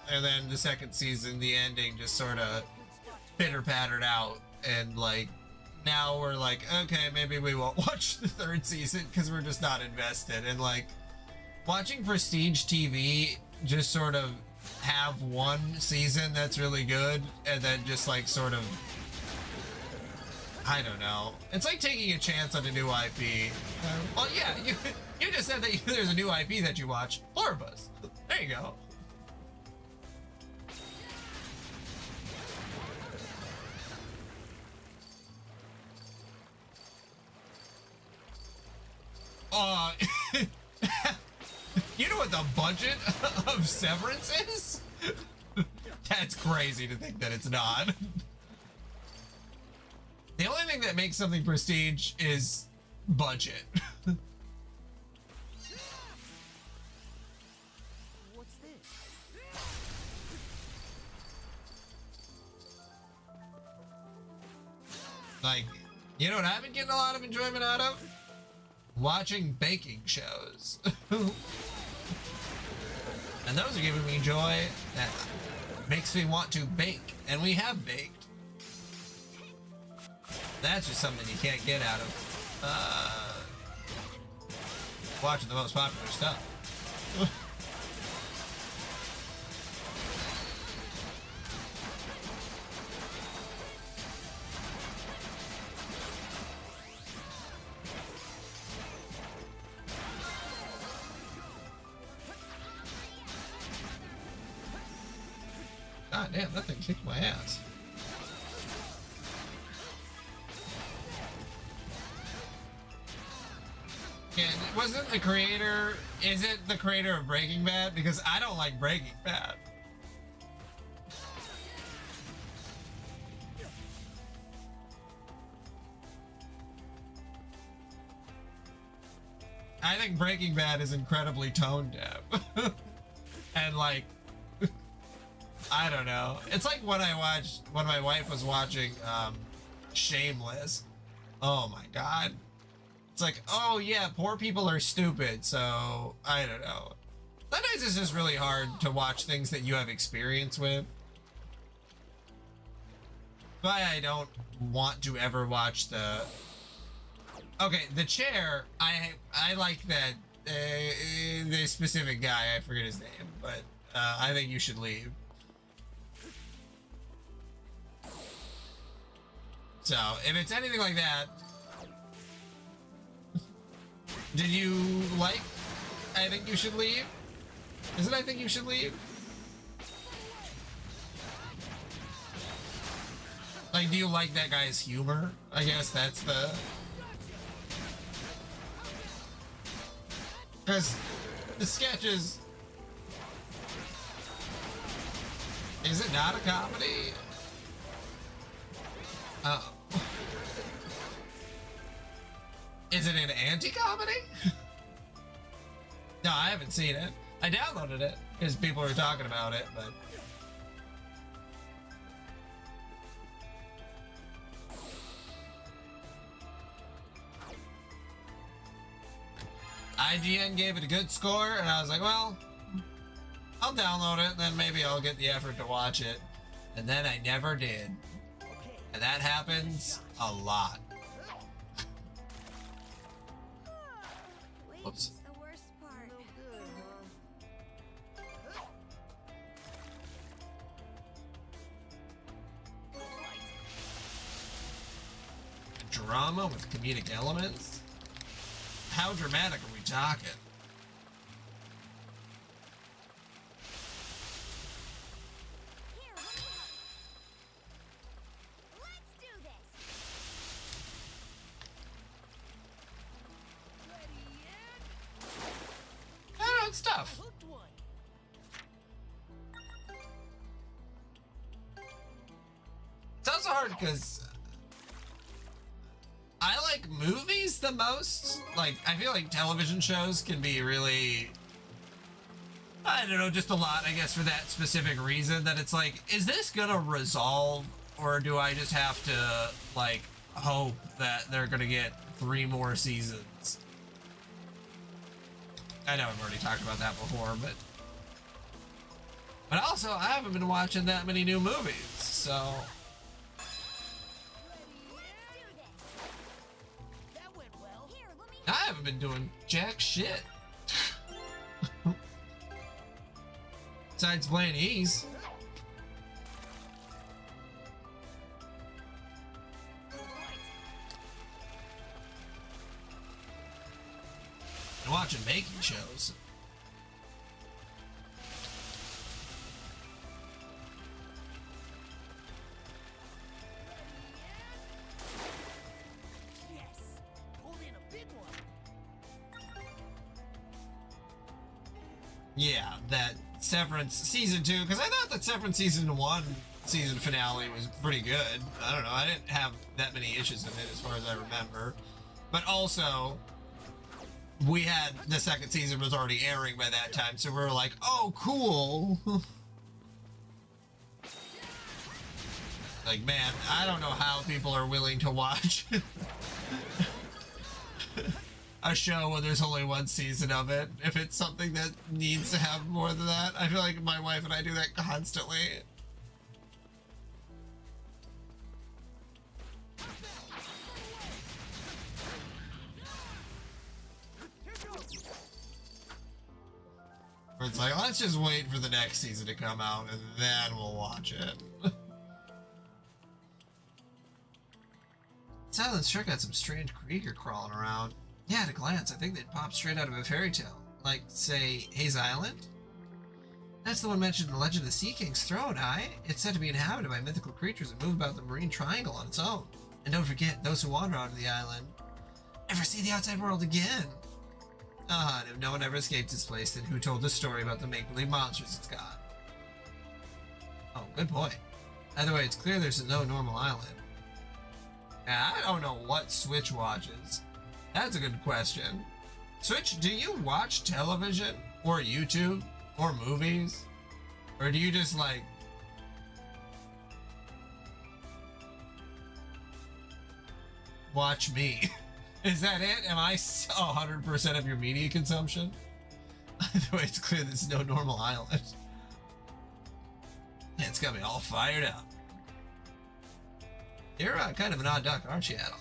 and then the second season, the ending just sort of pitter-pattered out, and like, now we're like, okay, maybe we won't watch the third season because we're just not invested. And like, watching prestige TV, just sort of have one season that's really good, and then just like sort of, I don't know. It's like taking a chance on a new IP. Well, yeah, you just said that there's a new IP that you watch. Pluribus. There you go. You know what the budget of Severance is? That's crazy to think that it's not. The only thing that makes something prestige is budget. What's this? Like, you know what I've been getting a lot of enjoyment out of? Watching baking shows. And those are giving me joy that makes me want to bake. And we have baked. That's just something you can't get out of watching the most popular stuff. God damn, that thing kicked my ass. Yeah, wasn't the creator... Is it the creator of Breaking Bad? Because I don't like Breaking Bad. I think Breaking Bad is incredibly tone deaf. And like... I don't know. It's like when my wife was watching Shameless. Oh my god. It's like, oh yeah, poor people are stupid, so I don't know. Sometimes it's just really hard to watch things that you have experience with. Why I don't want to ever watch the... Okay, The Chair, I like that, the specific guy, I forget his name, but I think you should leave. So, if it's anything like that, did you like I Think You Should Leave? Is it I Think You Should Leave? Like, do you like that guy's humor? I guess that's the... Because the sketches... Is it not a comedy? Oh. Is it an anti-comedy? No, I haven't seen it. I downloaded it because people were talking about it, but... IGN gave it a good score, and I was like, well, I'll download it, and then maybe I'll get the effort to watch it. And then I never did. And that happens a lot. Whoops. The worst part. Drama with comedic elements? How dramatic are we talking? hard because I like movies the most. Like, I feel like television shows can be really, I don't know, just a lot, I guess, for that specific reason that it's like, is this gonna resolve, or do I just have to, like, hope that they're gonna get 3 more seasons? I know I've already talked about that before, but also I haven't been watching that many new movies, so I haven't been doing jack shit. Besides playing Ease. And watching making shows. Yeah, that Severance season 2, because I thought that Severance season 1 season finale was pretty good. I don't know, I didn't have that many issues with it as far as I remember. But also, we had the second season was already airing by that time, so we were like, oh, cool. Like, man, I don't know how people are willing to watch a show where there's only 1 season of it. If it's something that needs to have more than that, I feel like my wife and I do that constantly. Where it's like, let's just wait for the next season to come out and then we'll watch it. Silence sure got some strange creature crawling around. Yeah, at a glance, I think they'd pop straight out of a fairy tale. Like, say, Haze Island? That's the one mentioned in the Legend of the Sea King's Throne, aye? It's said to be inhabited by mythical creatures that move about the marine triangle on its own. And don't forget, those who wander onto the island never see the outside world again. And if no one ever escaped this place, then who told this story about the make-believe monsters it's got? Oh, good point. Either way, it's clear there's no normal island. Yeah, I don't know what Switch watches. That's a good question. Switch, do you watch television or YouTube or movies? Or do you just like watch me? Is that it? Am I 100% of your media consumption? Either way, it's clear there's no normal island. Yeah, it's got me all fired up. You're kind of an odd duck, aren't you, Adel?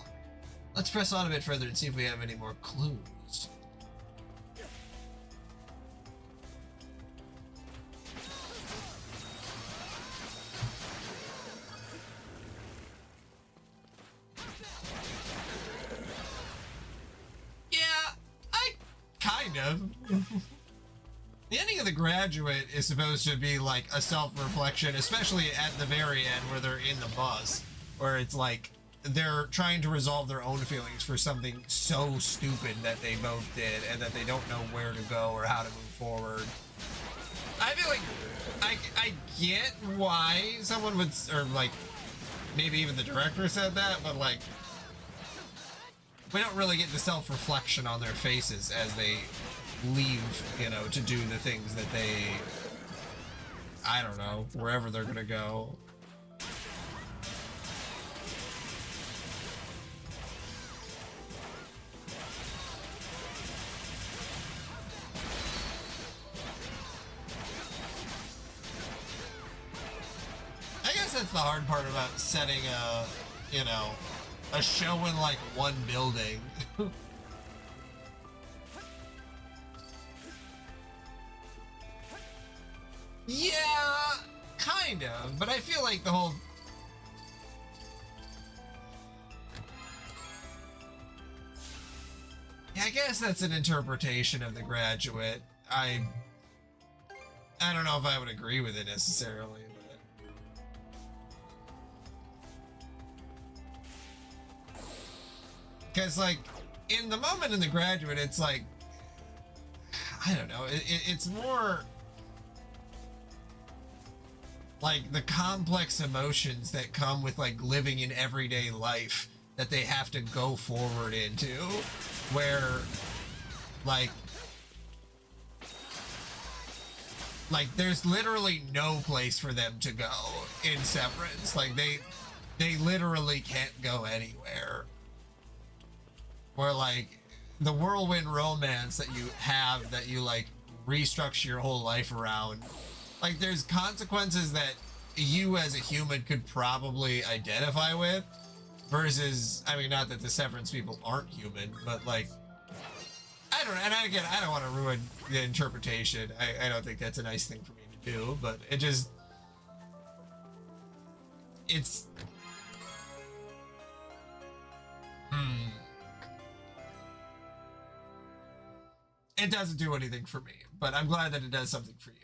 Let's press on a bit further and see if we have any more clues. Yeah, I kind of. The ending of The Graduate is supposed to be like a self-reflection, especially at the very end where they're in the bus, where it's like they're trying to resolve their own feelings for something so stupid that they both did and that they don't know where to go or how to move forward. I feel like I get why someone would, or like maybe even the director said that, but like we don't really get the self-reflection on their faces as they leave, you know, to do the things that they, I don't know, wherever they're gonna go. That's the hard part about setting a, you know, a show in like one building. Yeah, kind of, but I feel like the whole yeah, I guess that's an interpretation of The Graduate. I don't know if I would agree with it necessarily. Because, like, in the moment in The Graduate, it's like, I don't know, it's more, like the complex emotions that come with like living in everyday life that they have to go forward into, where like there's literally no place for them to go in Severance. Like they literally can't go anywhere. Where like the whirlwind romance that you have, that you like restructure your whole life around, like there's consequences that you as a human could probably identify with, versus, I mean, not that the Severance people aren't human, but like, I don't know, and again, I don't want to ruin the interpretation. I don't think that's a nice thing for me to do, but it just, it's, it doesn't do anything for me, but I'm glad that it does something for you.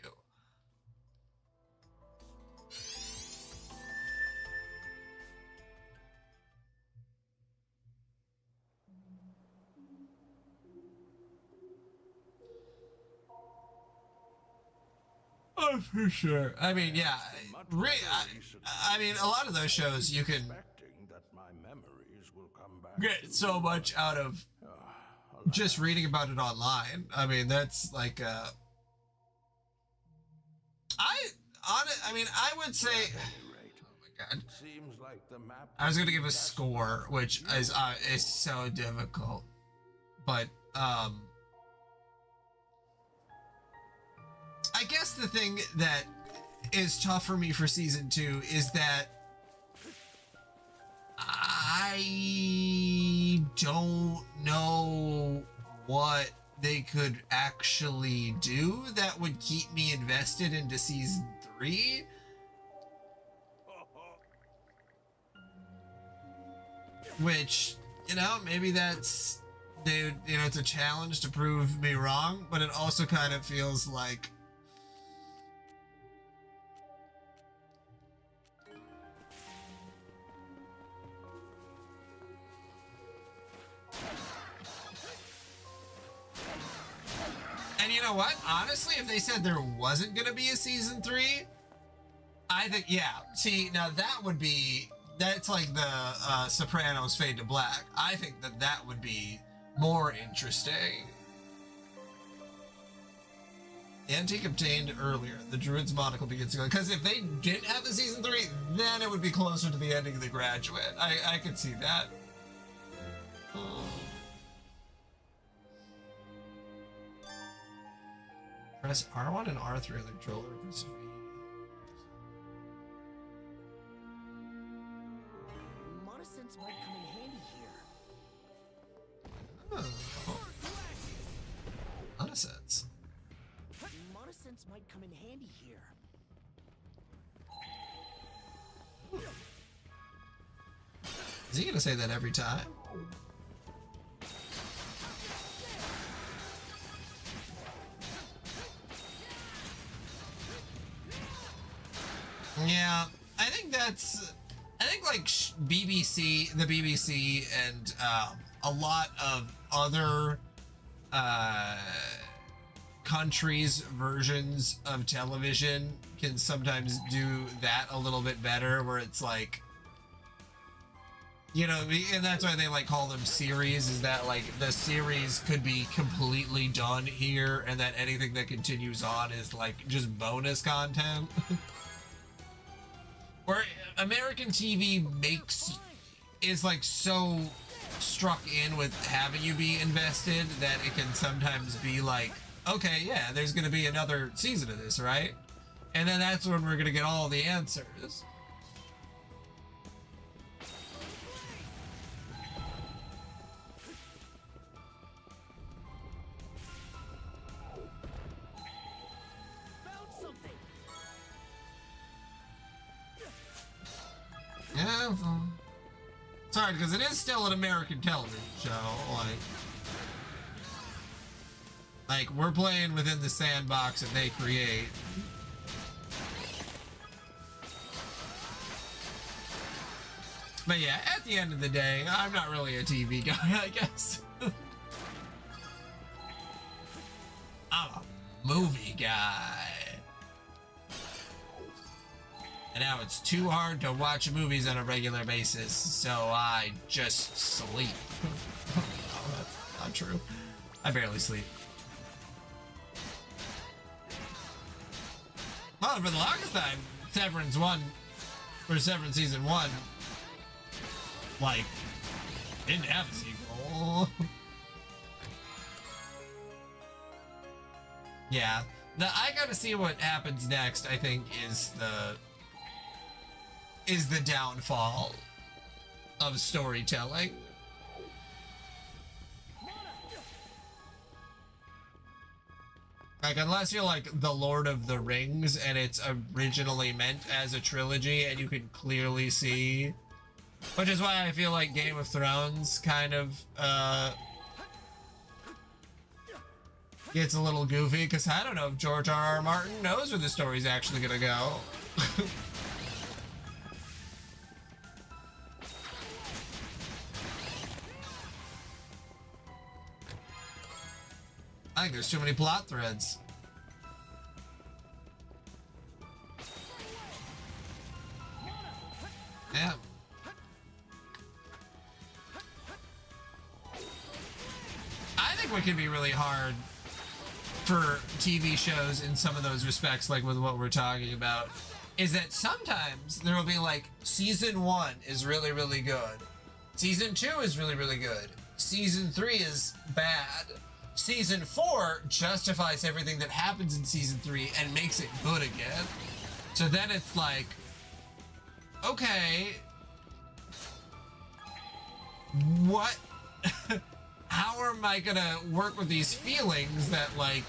Oh, for sure. I mean, yeah. I mean, a lot of those shows you can get so much out of just reading about it online. I mean, that's like, I mean, I would say, oh my god, I was gonna give a score, which is so difficult, but I guess the thing that is tough for me for season 2 is that I don't know what they could actually do that would keep me invested into season 3. Which, you know, maybe that's, you know, it's a challenge to prove me wrong, but it also kind of feels like you know what? Honestly, if they said there wasn't gonna be a season 3, I think, yeah. See, now that would be, that's like the Sopranos Fade to Black. I think that that would be more interesting. Antique obtained earlier. The Druid's monocle begins to go. Because if they didn't have the season 3, then it would be closer to the ending of The Graduate. I could see that. Press R1 and R3 on the controller. Press V. Monosense might come in handy here. Oh. Monosense. Monosense might come in handy here. Is he gonna say that every time? Yeah, I think that's, I think like BBC, the BBC, and a lot of other countries' versions of television can sometimes do that a little bit better, where it's like, you know, and that's why they like call them series, is that like the series could be completely done here, and that anything that continues on is like just bonus content. Where American TV is like so struck in with having you be invested that it can sometimes be like, okay, yeah, there's gonna be another season of this, right? And then that's when we're gonna get all the answers. Yeah, sorry, because it is still an American television show. Like we're playing within the sandbox that they create. But yeah, at the end of the day, I'm not really a TV guy, I guess. I'm a movie guy. And now it's too hard to watch movies on a regular basis, so I just sleep. No, that's not true. I barely sleep. Well, for the longest time, Severance Season 1, like, didn't have a sequel. Yeah. I gotta see what happens next, I think, is the downfall of storytelling. Like, unless you're like the Lord of the Rings and it's originally meant as a trilogy and you can clearly see, which is why I feel like Game of Thrones kind of gets a little goofy, because I don't know if George R.R. Martin knows where the story's actually gonna go. I think there's too many plot threads. Yeah. I think what can be really hard for TV shows in some of those respects, like with what we're talking about, is that sometimes there will be like season 1 is really, really good. Season 2 is really, really good. Season 3 is bad. Season 4 justifies everything that happens in season 3 and makes it good again. So then it's like, okay, what? How am I gonna work with these feelings that, like,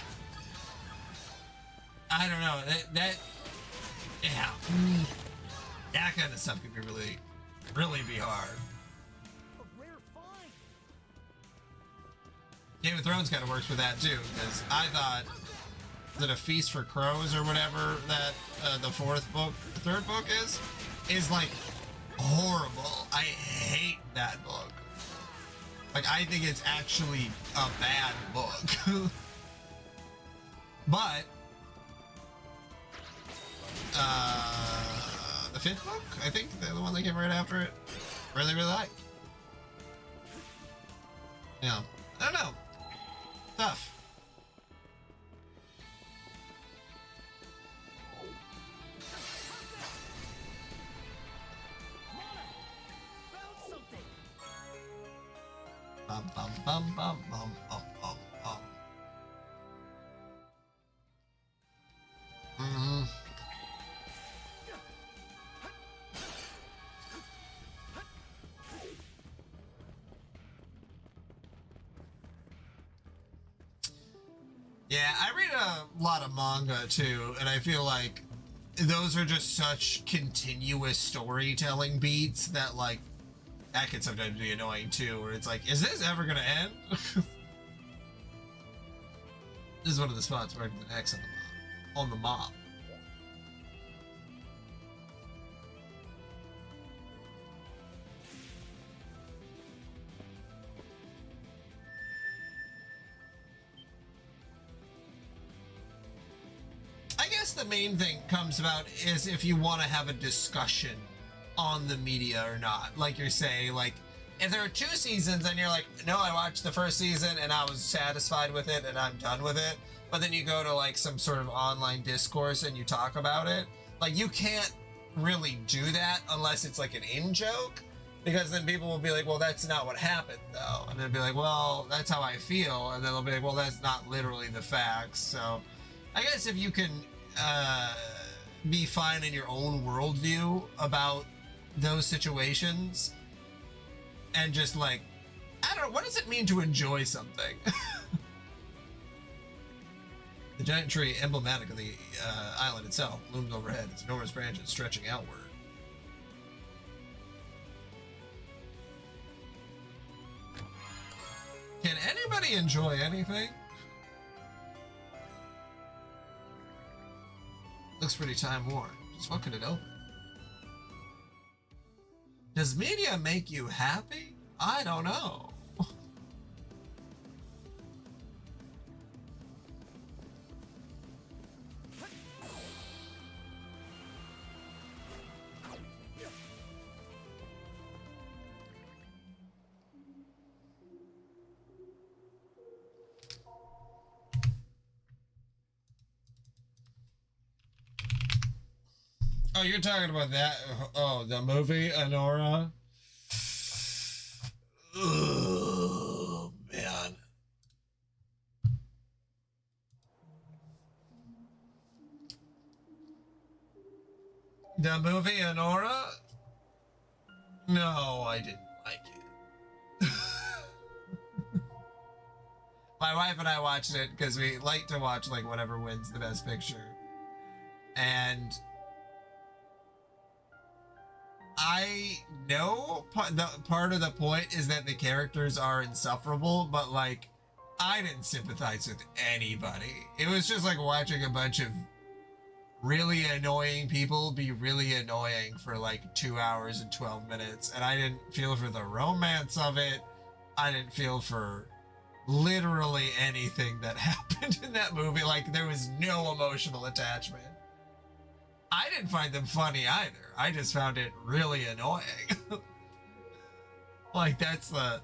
I don't know, that yeah, that kind of stuff can be really, really be hard. Game of Thrones kind of works with that too, because I thought that A Feast for Crows or whatever that the third book is like horrible. I hate that book. Like, I think it's actually a bad book. But the 5th book, I think, the one that came right after it, really, really liked. Yeah, I don't know. Tough. Bum bum bum bum bum bum bum bum. Mm-hmm. Yeah, I read a lot of manga too, and I feel like those are just such continuous storytelling beats that, like, that can sometimes be annoying too, where it's like, is this ever gonna end? This is one of the spots where I can X on the mop. I guess the main thing comes about is if you want to have a discussion on the media or not. Like you're saying, like, if there are 2 seasons and you're like, no, I watched the first season and I was satisfied with it and I'm done with it, but then you go to like some sort of online discourse and you talk about it, like, you can't really do that unless it's like an in-joke, because then people will be like, well, that's not what happened though, and they'll be like, well, that's how I feel, and then they'll be like, well, that's not literally the facts. So I guess if you can be fine in your own worldview about those situations and just, like, I don't know, what does it mean to enjoy something? The giant tree, emblematic of the island itself, looms overhead, its enormous branches stretching outward. Can anybody enjoy anything? Looks pretty time-worn. Just what could it open? Does media make you happy? I don't know. Oh, you're talking about that? Oh, the movie Anora. Oh man. The movie Anora? No, I didn't like it. My wife and I watched it because we like to watch like whatever wins the best picture. And I know part of the point is that the characters are insufferable, but like I didn't sympathize with anybody. It was just like watching a bunch of really annoying people be really annoying for like 2 hours and 12 minutes. And I didn't feel for the romance of it. I didn't feel for literally anything that happened in that movie. Like there was no emotional attachment. I didn't find them funny either. I just found it really annoying. Like that's the,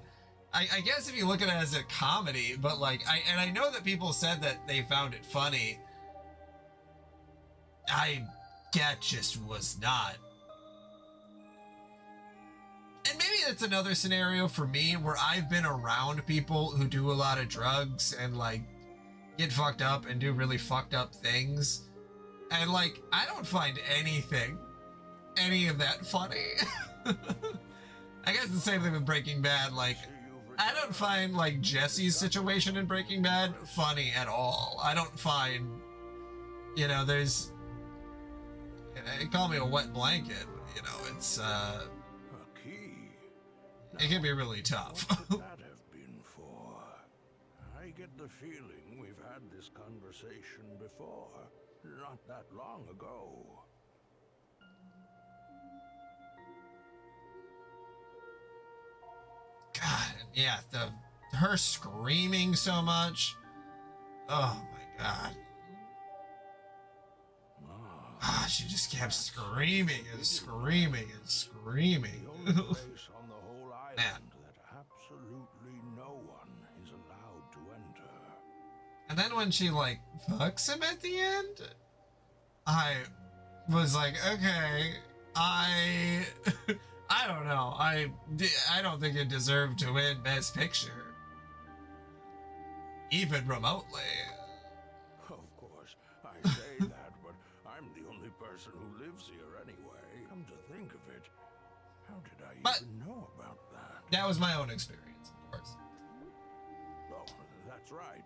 I guess if you look at it as a comedy, but like, I know that people said that they found it funny. That just was not. And maybe that's another scenario for me where I've been around people who do a lot of drugs and like get fucked up and do really fucked up things. And like, I don't find any of that funny. I guess the same thing with Breaking Bad. Like, I don't find like Jesse's situation in Breaking Bad funny at all. I don't find, you know, there's, call me a wet blanket, you know, it's, it can be really tough. What could that have been for? I get the feeling we've had this conversation before, not that long ago. God, yeah, her screaming so much. Oh my God. She just kept screaming and screaming and screaming. The only place on the whole island that absolutely no one is allowed to enter. And then when she like fucks him at the end, I was like, okay, I don't know. I don't think it deserved to win Best Picture, even remotely. Of course, I say that, but I'm the only person who lives here anyway. Come to think of it, how did I even know about that? That was my own experience, of course. Oh, that's right.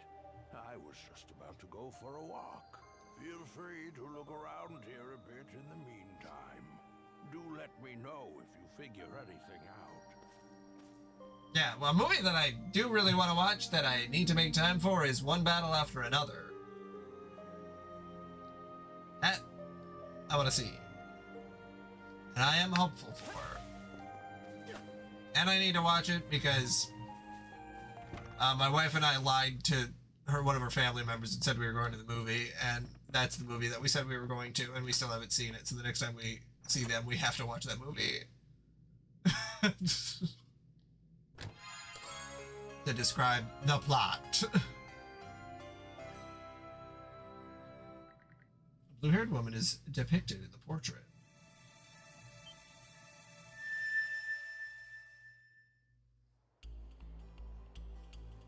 I was just about to go for a walk. Feel free to look around here a bit in the meantime. Do let me know if you figure anything out. Yeah, well, a movie that I do really want to watch that I need to make time for is One Battle After Another. That I want to see. And I am hopeful for. And I need to watch it because my wife and I lied to one of her family members and said we were going to the movie, and that's the movie that we said we were going to, and we still haven't seen it. So the next time we see them, we have to watch that movie. To describe the plot. A blue-haired woman is depicted in the portrait.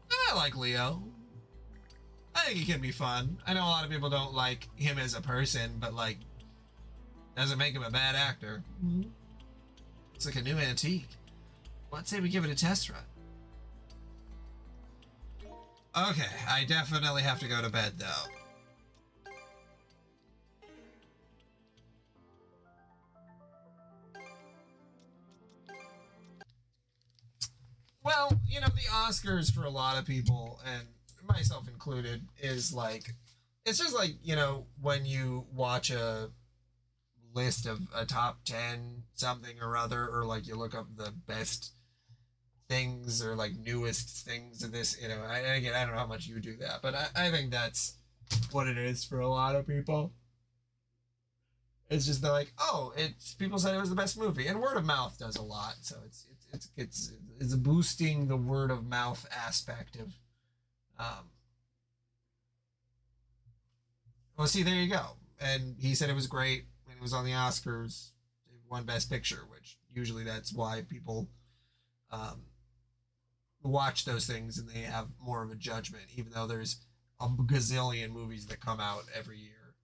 I like Leo. I think he can be fun. I know a lot of people don't like him as a person, but like, doesn't make him a bad actor. It's like a new antique. Let's say we give it a test run. Okay, I definitely have to go to bed though. Well, you know, the Oscars for a lot of people, and myself included, is like, it's just like, you know, when you watch a list of a top 10 something or other, or like you look up the best things or like newest things of this, you know, and again, I don't know how much you do that, but I think that's what it is for a lot of people. It's just they're like, oh, it's people said it was the best movie, and word of mouth does a lot, so it's boosting the word of mouth aspect of well, see, there you go. And he said it was great, and was on the Oscars, it won Best Picture, which usually that's why people watch those things and they have more of a judgment, even though there's a gazillion movies that come out every year.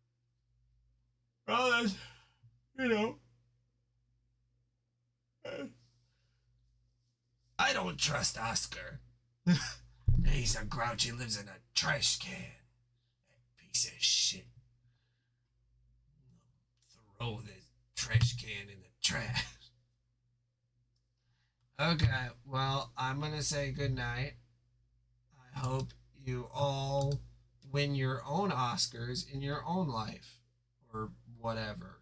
Well, that's, I don't trust Oscar. He's a grouch. He lives in a trash can. Piece of shit. Throw the trash can in the trash. Okay, well, I'm going to say goodnight. I hope you all win your own Oscars in your own life. Or whatever.